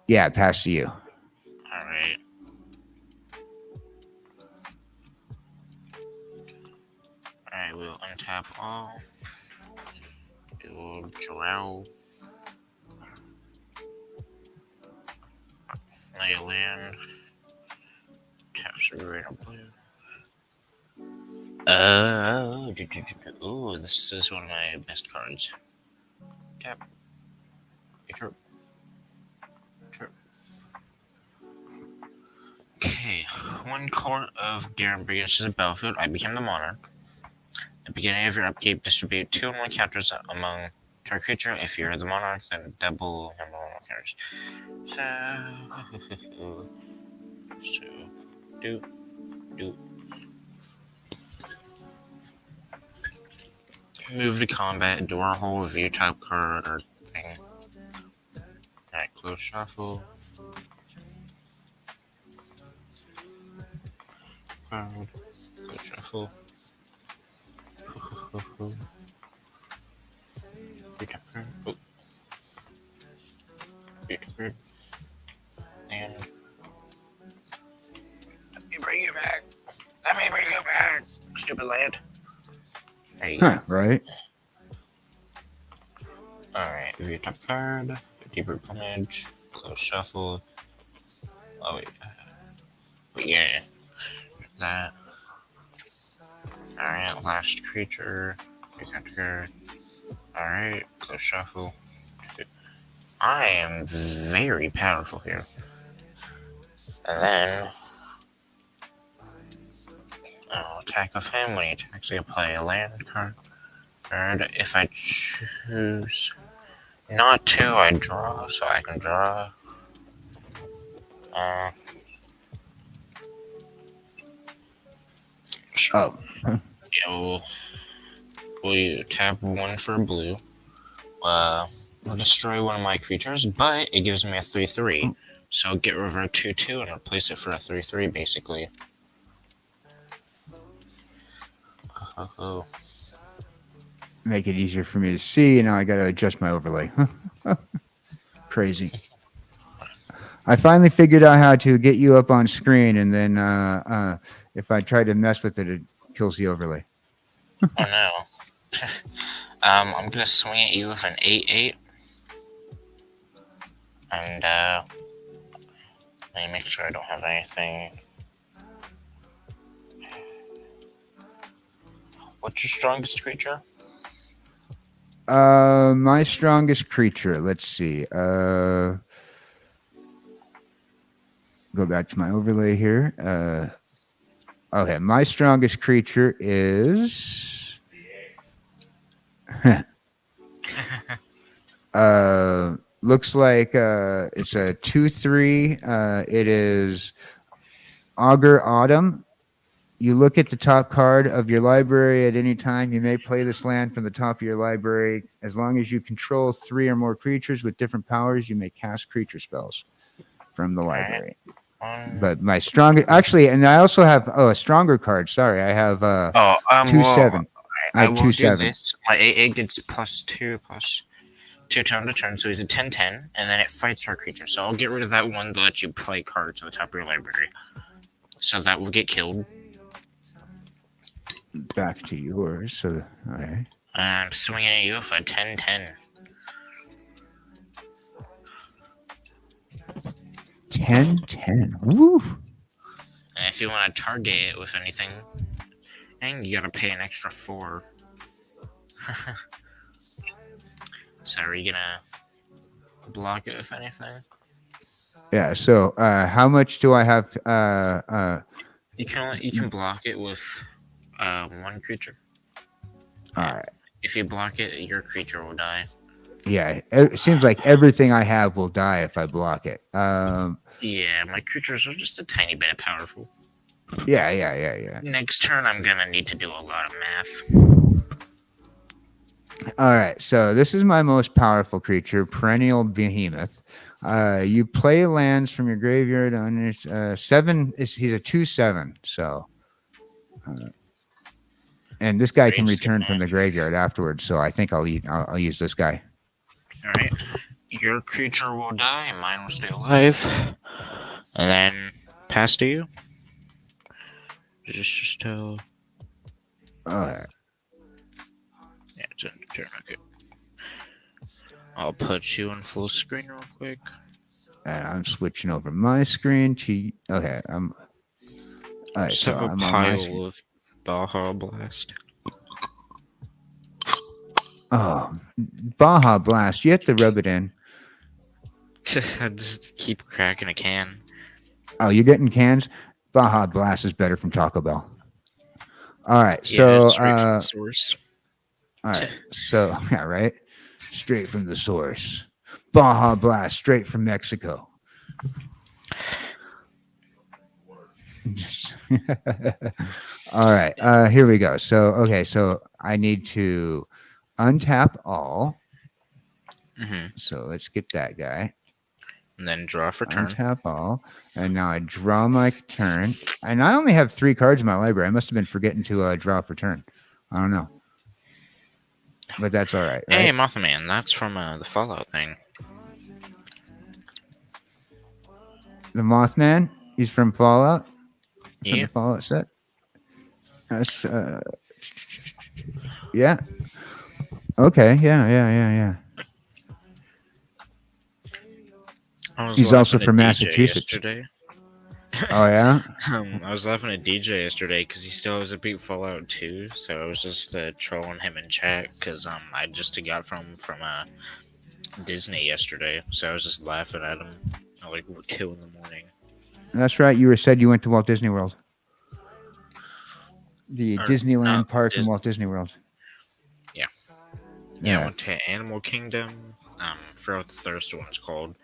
Yeah, pass to you. All right. Alright, we'll untap all. We'll drow. Lay a land. Tap green or blue. Ooh, this is one of my best cards. Tap. Trip. Okay, 1 court of Garen brings to the battlefield. I become the monarch. At the beginning of your upkeep, distribute 2 or more counters among target creature. If you're the monarch, then double number of counters. So, do. Move to combat, door hole, view top card, or thing. Alright, close shuffle. Card, close shuffle. View top card. Oh. View top card. And let me bring you back. Stupid land. There you go. Right. Alright, view top card, deeper plumage, close shuffle. Oh, wait. Yeah. That. Alright, last creature. Alright, close shuffle. I am very powerful here. And then I'll attack with him. When he attacks, I can play a land card. If I choose not to, I draw, so I can draw. Sure. Oh. Yeah, we'll tap 1 for blue. We'll destroy one of my creatures, but it gives me a 3/3. So get rid of a 2/2 and replace it for a 3/3, basically. Make it easier for me to see, and now I got to adjust my overlay. Crazy. I finally figured out how to get you up on screen, and then if I try to mess with it, kills the overlay. Oh no. I'm gonna swing at you with an 8/8, and let me make sure I don't have anything. What's your strongest creature? My strongest creature. Let's see. Go back to my overlay here. Okay, my strongest creature is. Looks like it's a 2/3. It is Augur Autumn. You look at the top card of your library at any time. You may play this land from the top of your library. As long as you control 3 or more creatures with different powers, you may cast creature spells from the Alright. library. But my strongest, actually, and I also have a stronger card. Sorry, I have 2/7. I I have will do 2/7. this. My 8/8 gets +2/+2 turn to turn, so he's a 10/10, and then it fights our creature. So I'll get rid of that one to let you play cards on the top of your library. So that will get killed. Back to yours. So, all right. I'm swinging at you with a 10/10. 10/10. Woo! And if you want to target it with anything, and you gotta pay an extra 4. So are you gonna block it with anything? Yeah. So, how much do I have? You can block it with one creature. All right. If you block it, your creature will die. Yeah. It seems like everything I have will die if I block it. Yeah, my creatures are just a tiny bit powerful. Yeah. Next turn, I'm gonna need to do a lot of math. All right. So this is my most powerful creature, Perennial Behemoth. You play lands from your graveyard on 7. He's a 2/7. So. And this guy can return from the graveyard afterwards, so I think I'll use this guy. All right, your creature will die, and mine will stay alive, and then pass to you. Just tell. All right. Yeah, it's end of turn. Okay. I'll put you in full screen real quick. And I'm switching over my screen to. Okay. All right. Just So have a I'm on my pile screen. of Baja Blast. Oh, Baja Blast. You have to rub it in. Just keep cracking a can. Oh, you're getting cans? Baja Blast is better from Taco Bell. All right. Yeah, So, straight from the source. all right. So, yeah, right? Straight from the source. Baja Blast, straight from Mexico. All right. Here we go. So, okay. So I need to untap all. Mm-hmm. So let's get that guy. And then draw for turn. Untap all. And now I draw my turn. And I only have 3 cards in my library. I must have been forgetting to draw for turn. I don't know. But that's all right. Hey, Mothman. That's from the Fallout thing. The Mothman? He's from Fallout? Yeah. From the Fallout set? That's, yeah. Okay. Yeah. He's also from Massachusetts. Yesterday. Oh, yeah? I was laughing at DJ yesterday because he still has a beat Fallout 2, so I was just trolling him in chat because I just got from Disney yesterday, so I was just laughing at him at like 2 in the morning. That's right. You said you went to Walt Disney World. The Disneyland Park in Walt Disney World. Yeah, I went to Animal Kingdom. I forgot what the third one's called.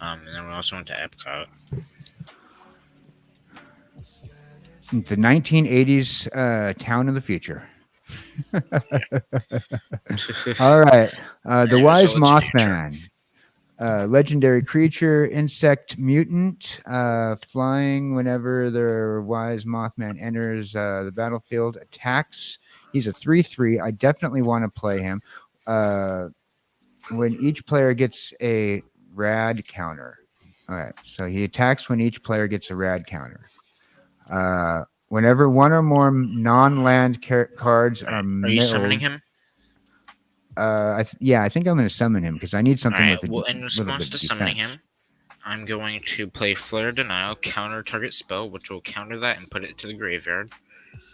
And then we also went to Epcot. The 1980s town of the future. All right. The Wise Mothman. Legendary creature, insect mutant, flying whenever the Wise Mothman enters the battlefield, attacks. He's a 3/3. I definitely want to play him. When each player gets a rad counter. All right. So he attacks when each player gets a rad counter. Whenever one or more non-land cards are Are you summoning milled, him? yeah, I think I'm going to summon him because I need something Alright, with a well, in little response bit to of summoning defense. him, I'm going to play Flare Denial, counter target spell, which will counter that and put it to the graveyard.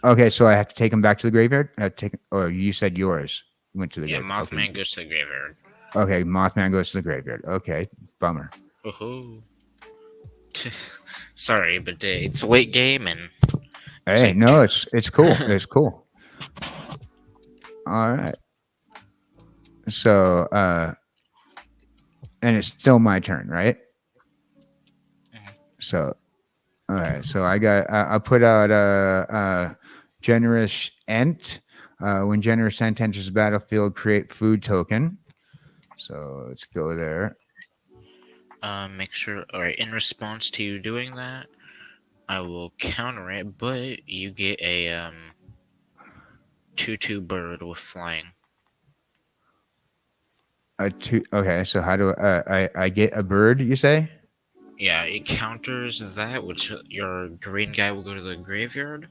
Okay, so I have to take him back to the graveyard. I have to take, or you said yours went to the Yeah, graveyard. Okay, Mothman goes to the graveyard. okay, Mothman goes to the graveyard. Okay, bummer. Woohoo. Sorry, but it's a late game and there's Hey, like no, two. it's cool. It's cool. All right. So, and it's still my turn, right? So, all right. So I put out a generous ent. When generous ent enters the battlefield, create food token. So let's go there. Make sure. Alright, in response to you doing that, I will counter it, but you get a 2/2 bird with flying. A two. Okay. So how do I get a bird? You say? Yeah, it counters that, which your green guy will go to the graveyard,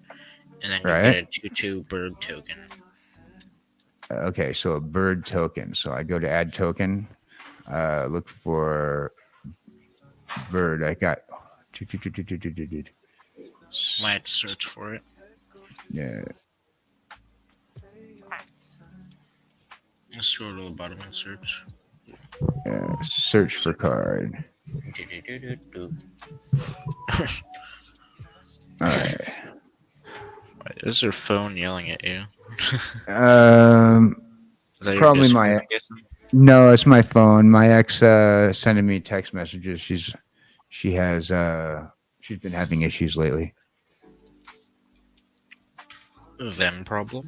and then you'll get Right. a 2/2 bird token. Okay. So a bird token. So I go to add token. Look for bird. I got. Might search for it. Yeah. Let's go to the bottom and search. Search for Search. card. Do-do-do-do-do. All right. Is your phone yelling at you? Um, Is that your Probably Discord, my I'm guessing? no. It's my phone. My ex sending me text messages. She has she's been having issues lately. Them problem?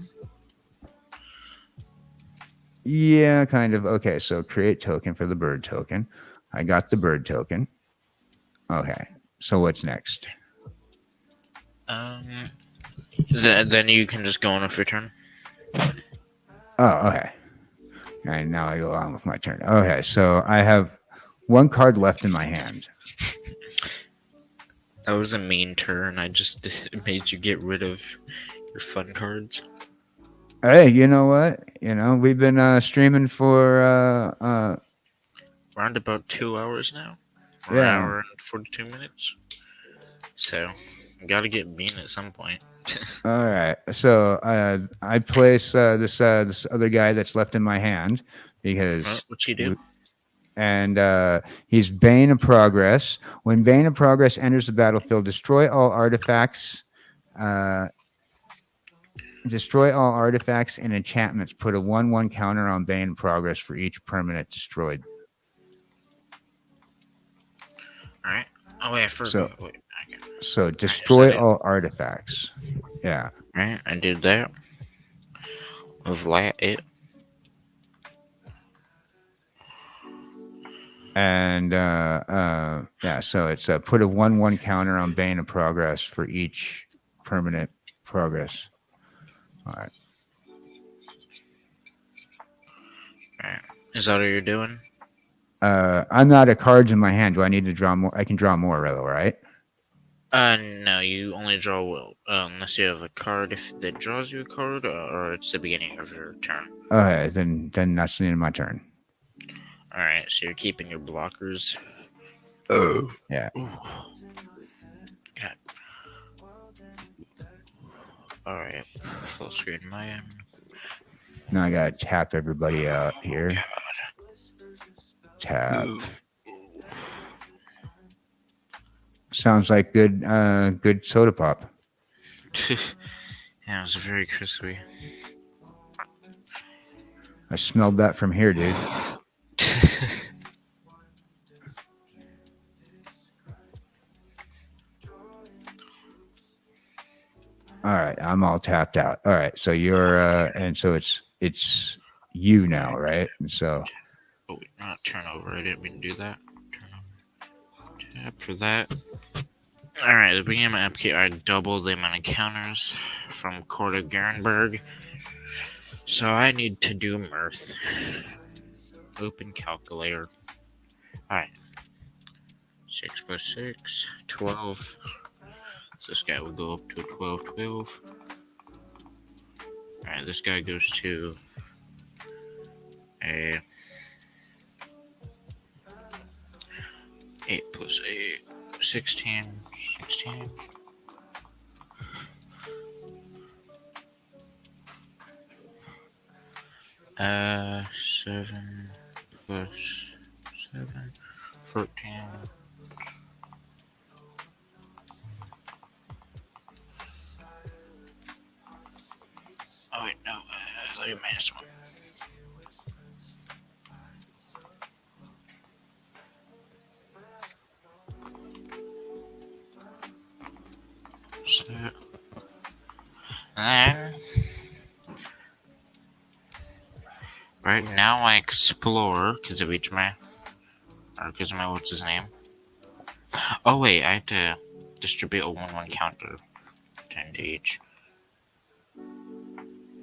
Yeah, kind of. Okay, so create token for the bird token. I got the bird token. Okay, so what's next? Um, then you can just go on with your turn. Oh, okay. And now I go on with my turn. Okay, so I have one card left in my hand. That was a mean turn. I just made you get rid of your fun cards. Hey, you know what? We've been streaming for Around about 2 hours now. Or an yeah. hour and 42 minutes. So, gotta get mean at some point. All right. So I place this other guy that's left in my hand because What you do? we, and he's Bane of Progress. When Bane of Progress enters the battlefield, Uh, destroy all artifacts and enchantments. Put a 1/1 counter on Bane of Progress for each permanent destroyed. Alright. Oh, wait, I So forgot. Wait, okay. so Alright, is that destroy it? all artifacts. Yeah. Alright, I did that. With it. And yeah, so it's put a 1/1 counter on Bane of Progress for each permanent progress. All right. Alright. Is that what you're doing? I'm out of cards in my hand. Do I need to draw more? I can draw more, though, right? No, you only draw unless you have a card that draws you a card, or it's the beginning of your turn. Okay, then that's the end of my turn. Alright, so you're keeping your blockers. Yeah. God. Alright, full screen my end. Now I gotta tap everybody out here. God. Tap. Sounds like good soda pop. Yeah, it was very crispy. I smelled that from here, dude. All right, I'm all tapped out. All right, so you're and so it's you now, right? And so Oh, wait, not turnover. I didn't mean to do that. Turnover. Tap for that. Alright, at the beginning of my upkeep, I doubled the amount of counters from Court of Garenberg. So I need to do Mirth. Open calculator. Alright. 6 plus 6, 12. So this guy will go up to a 12-12. Alright, this guy goes to a 8 plus 8, 16, 16. 7 plus 7, 14. Oh wait, no, let me minus 1. So, and then, right now I explore, because of each my, or because of my, what's his name? Oh wait, I have to distribute a 1-1 counter, 10 to each.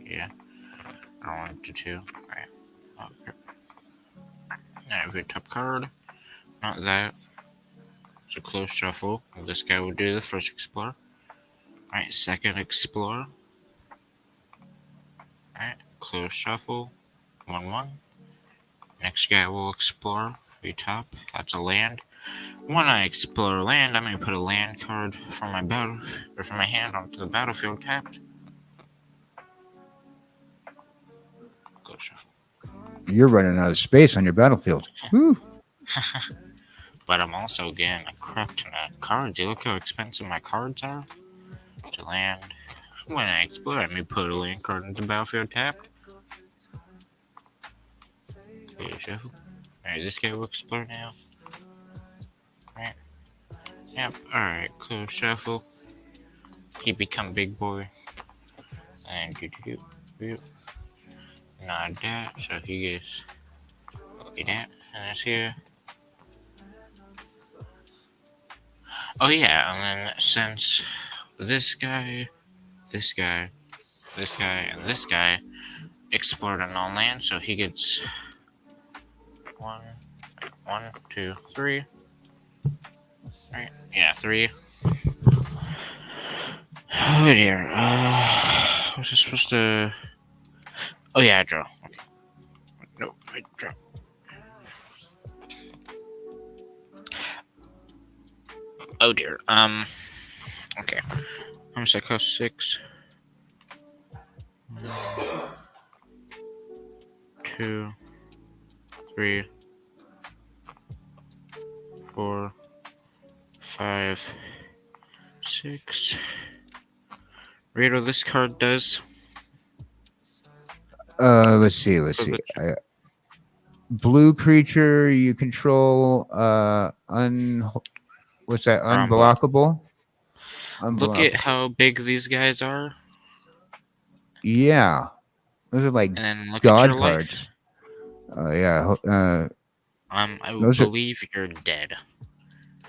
Yeah, or 1 to 2, right. Okay. Now every top card, not that. It's a close shuffle. This guy will do the first explore. Alright, second explore. Alright, close shuffle. 1-1. Next guy will explore. We top. That's a land. When I explore land, I'm gonna put a land card from my battle or from my hand onto the battlefield tapped. Close shuffle. You're running out of space on your battlefield. Woo. But I'm also getting a crap ton of cards. You look how expensive my cards are to land. When I explore, I may put a land card into the battlefield tapped. Close shuffle. Alright, this guy will explore now. Alright. Yep, alright, close shuffle. He become big boy. And do. Not that, so he gets that. And that's here. Oh yeah, and then since this guy, this guy, this guy, and this guy explored a non-land, so he gets 1, 2, 3. Right? Yeah, 3. Oh dear. Was I supposed to? Oh yeah, I draw. Okay. No, I draw. Oh dear. Okay. I'm gonna cost 6. 2, 3, 4, 5, 6. Read what this card does. Let's see. Blue creature you control. What's that? Unblockable. Look at how big these guys are, Yeah, those are like and then look at your god life. cards. Yeah. I Those are. believe you're dead.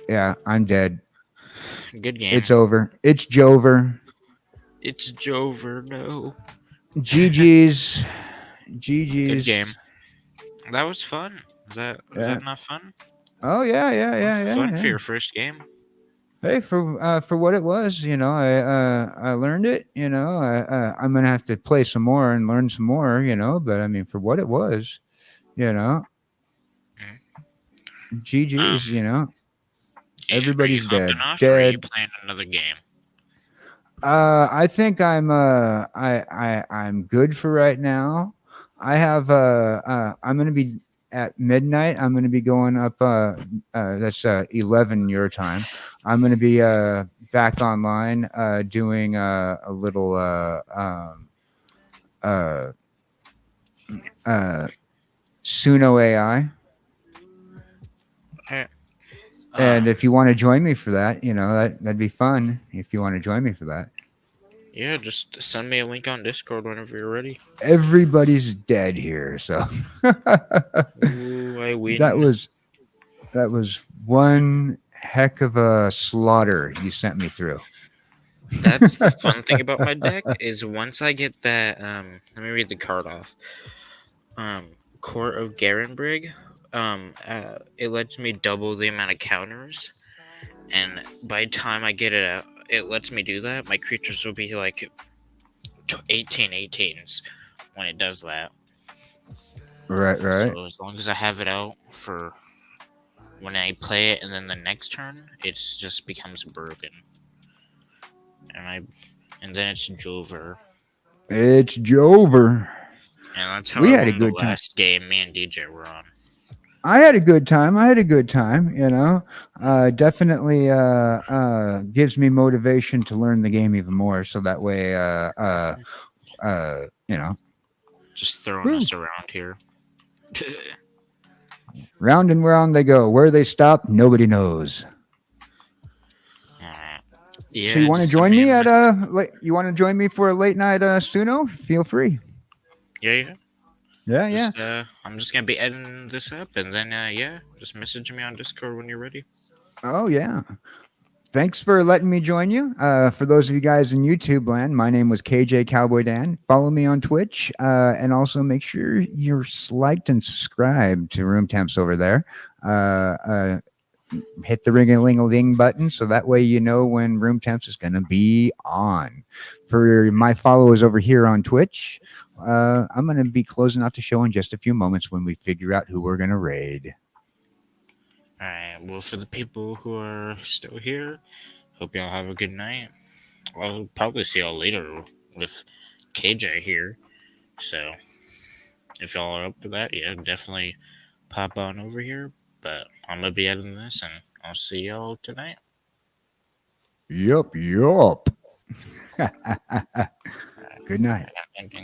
Yeah, I'm dead. Good game. It's over. It's Jover. It's Jover. No. GG's. Good GG's. game. That was fun. Was that not fun? Oh yeah. Fun for your first game. Hey, for what it was, I learned it. I'm gonna have to play some more and learn some more. But I mean, for what it was, you know, GG's. Yeah, Everybody's are you hopping dead. off, or are you Dead. playing another game? I think I'm good for right now. I have I'm gonna be at midnight. I'm gonna be going up. That's 11 your time. I'm gonna be back online doing a little uh, uh, Suno AI. Hey, And if you want to join me for that, that'd be fun. If you want to join me for that. yeah, just send me a link on Discord whenever you're ready. Everybody's dead here, so Ooh, I win. that was one heck of a slaughter you sent me through. That's the fun thing about my deck is once I get that. Let me read the card off. Court of Garenbrig. It lets me double the amount of counters, and by the time I get it out, it lets me do that, my creatures will be like 18/18s when it does that. Right, right. So as long as I have it out for when I play it, and then the next turn, it just becomes broken, and then it's Jover, It's Jover. and that's how We I had a won the good time. last game me and DJ were on. I had a good time. I had a good time. Definitely gives me motivation to learn the game even more. So that way, you know, Just throwing woo, us around here. round and round they go. Where they stop, nobody knows. Alright. So you Yeah, want to just send join me a me at message. you want to join me for a late night Suno? Feel free. Yeah, yeah. Yeah, yeah. I'm just gonna be editing this up, and then yeah, just message me on Discord when you're ready. Oh yeah. Thanks for letting me join you. For those of you guys in YouTube land, my name was KJCowboyDan. Follow me on Twitch, and also make sure you're liked and subscribed to Room Temps over there. Uh, uh, Hit the ring-a-ling-a-ling button so that way you know when Room Temps is going to be on. For my followers over here on Twitch, I'm going to be closing out the show in just a few moments when we figure out who we're going to raid. Alright, well, for the people who are still here, hope y'all have a good night. I'll probably see y'all later with KJ here. So, if y'all are up for that, yeah, definitely pop on over here. But I'm gonna be editing this, and I'll see y'all tonight. Yup, yup. Good night. Alright, ending.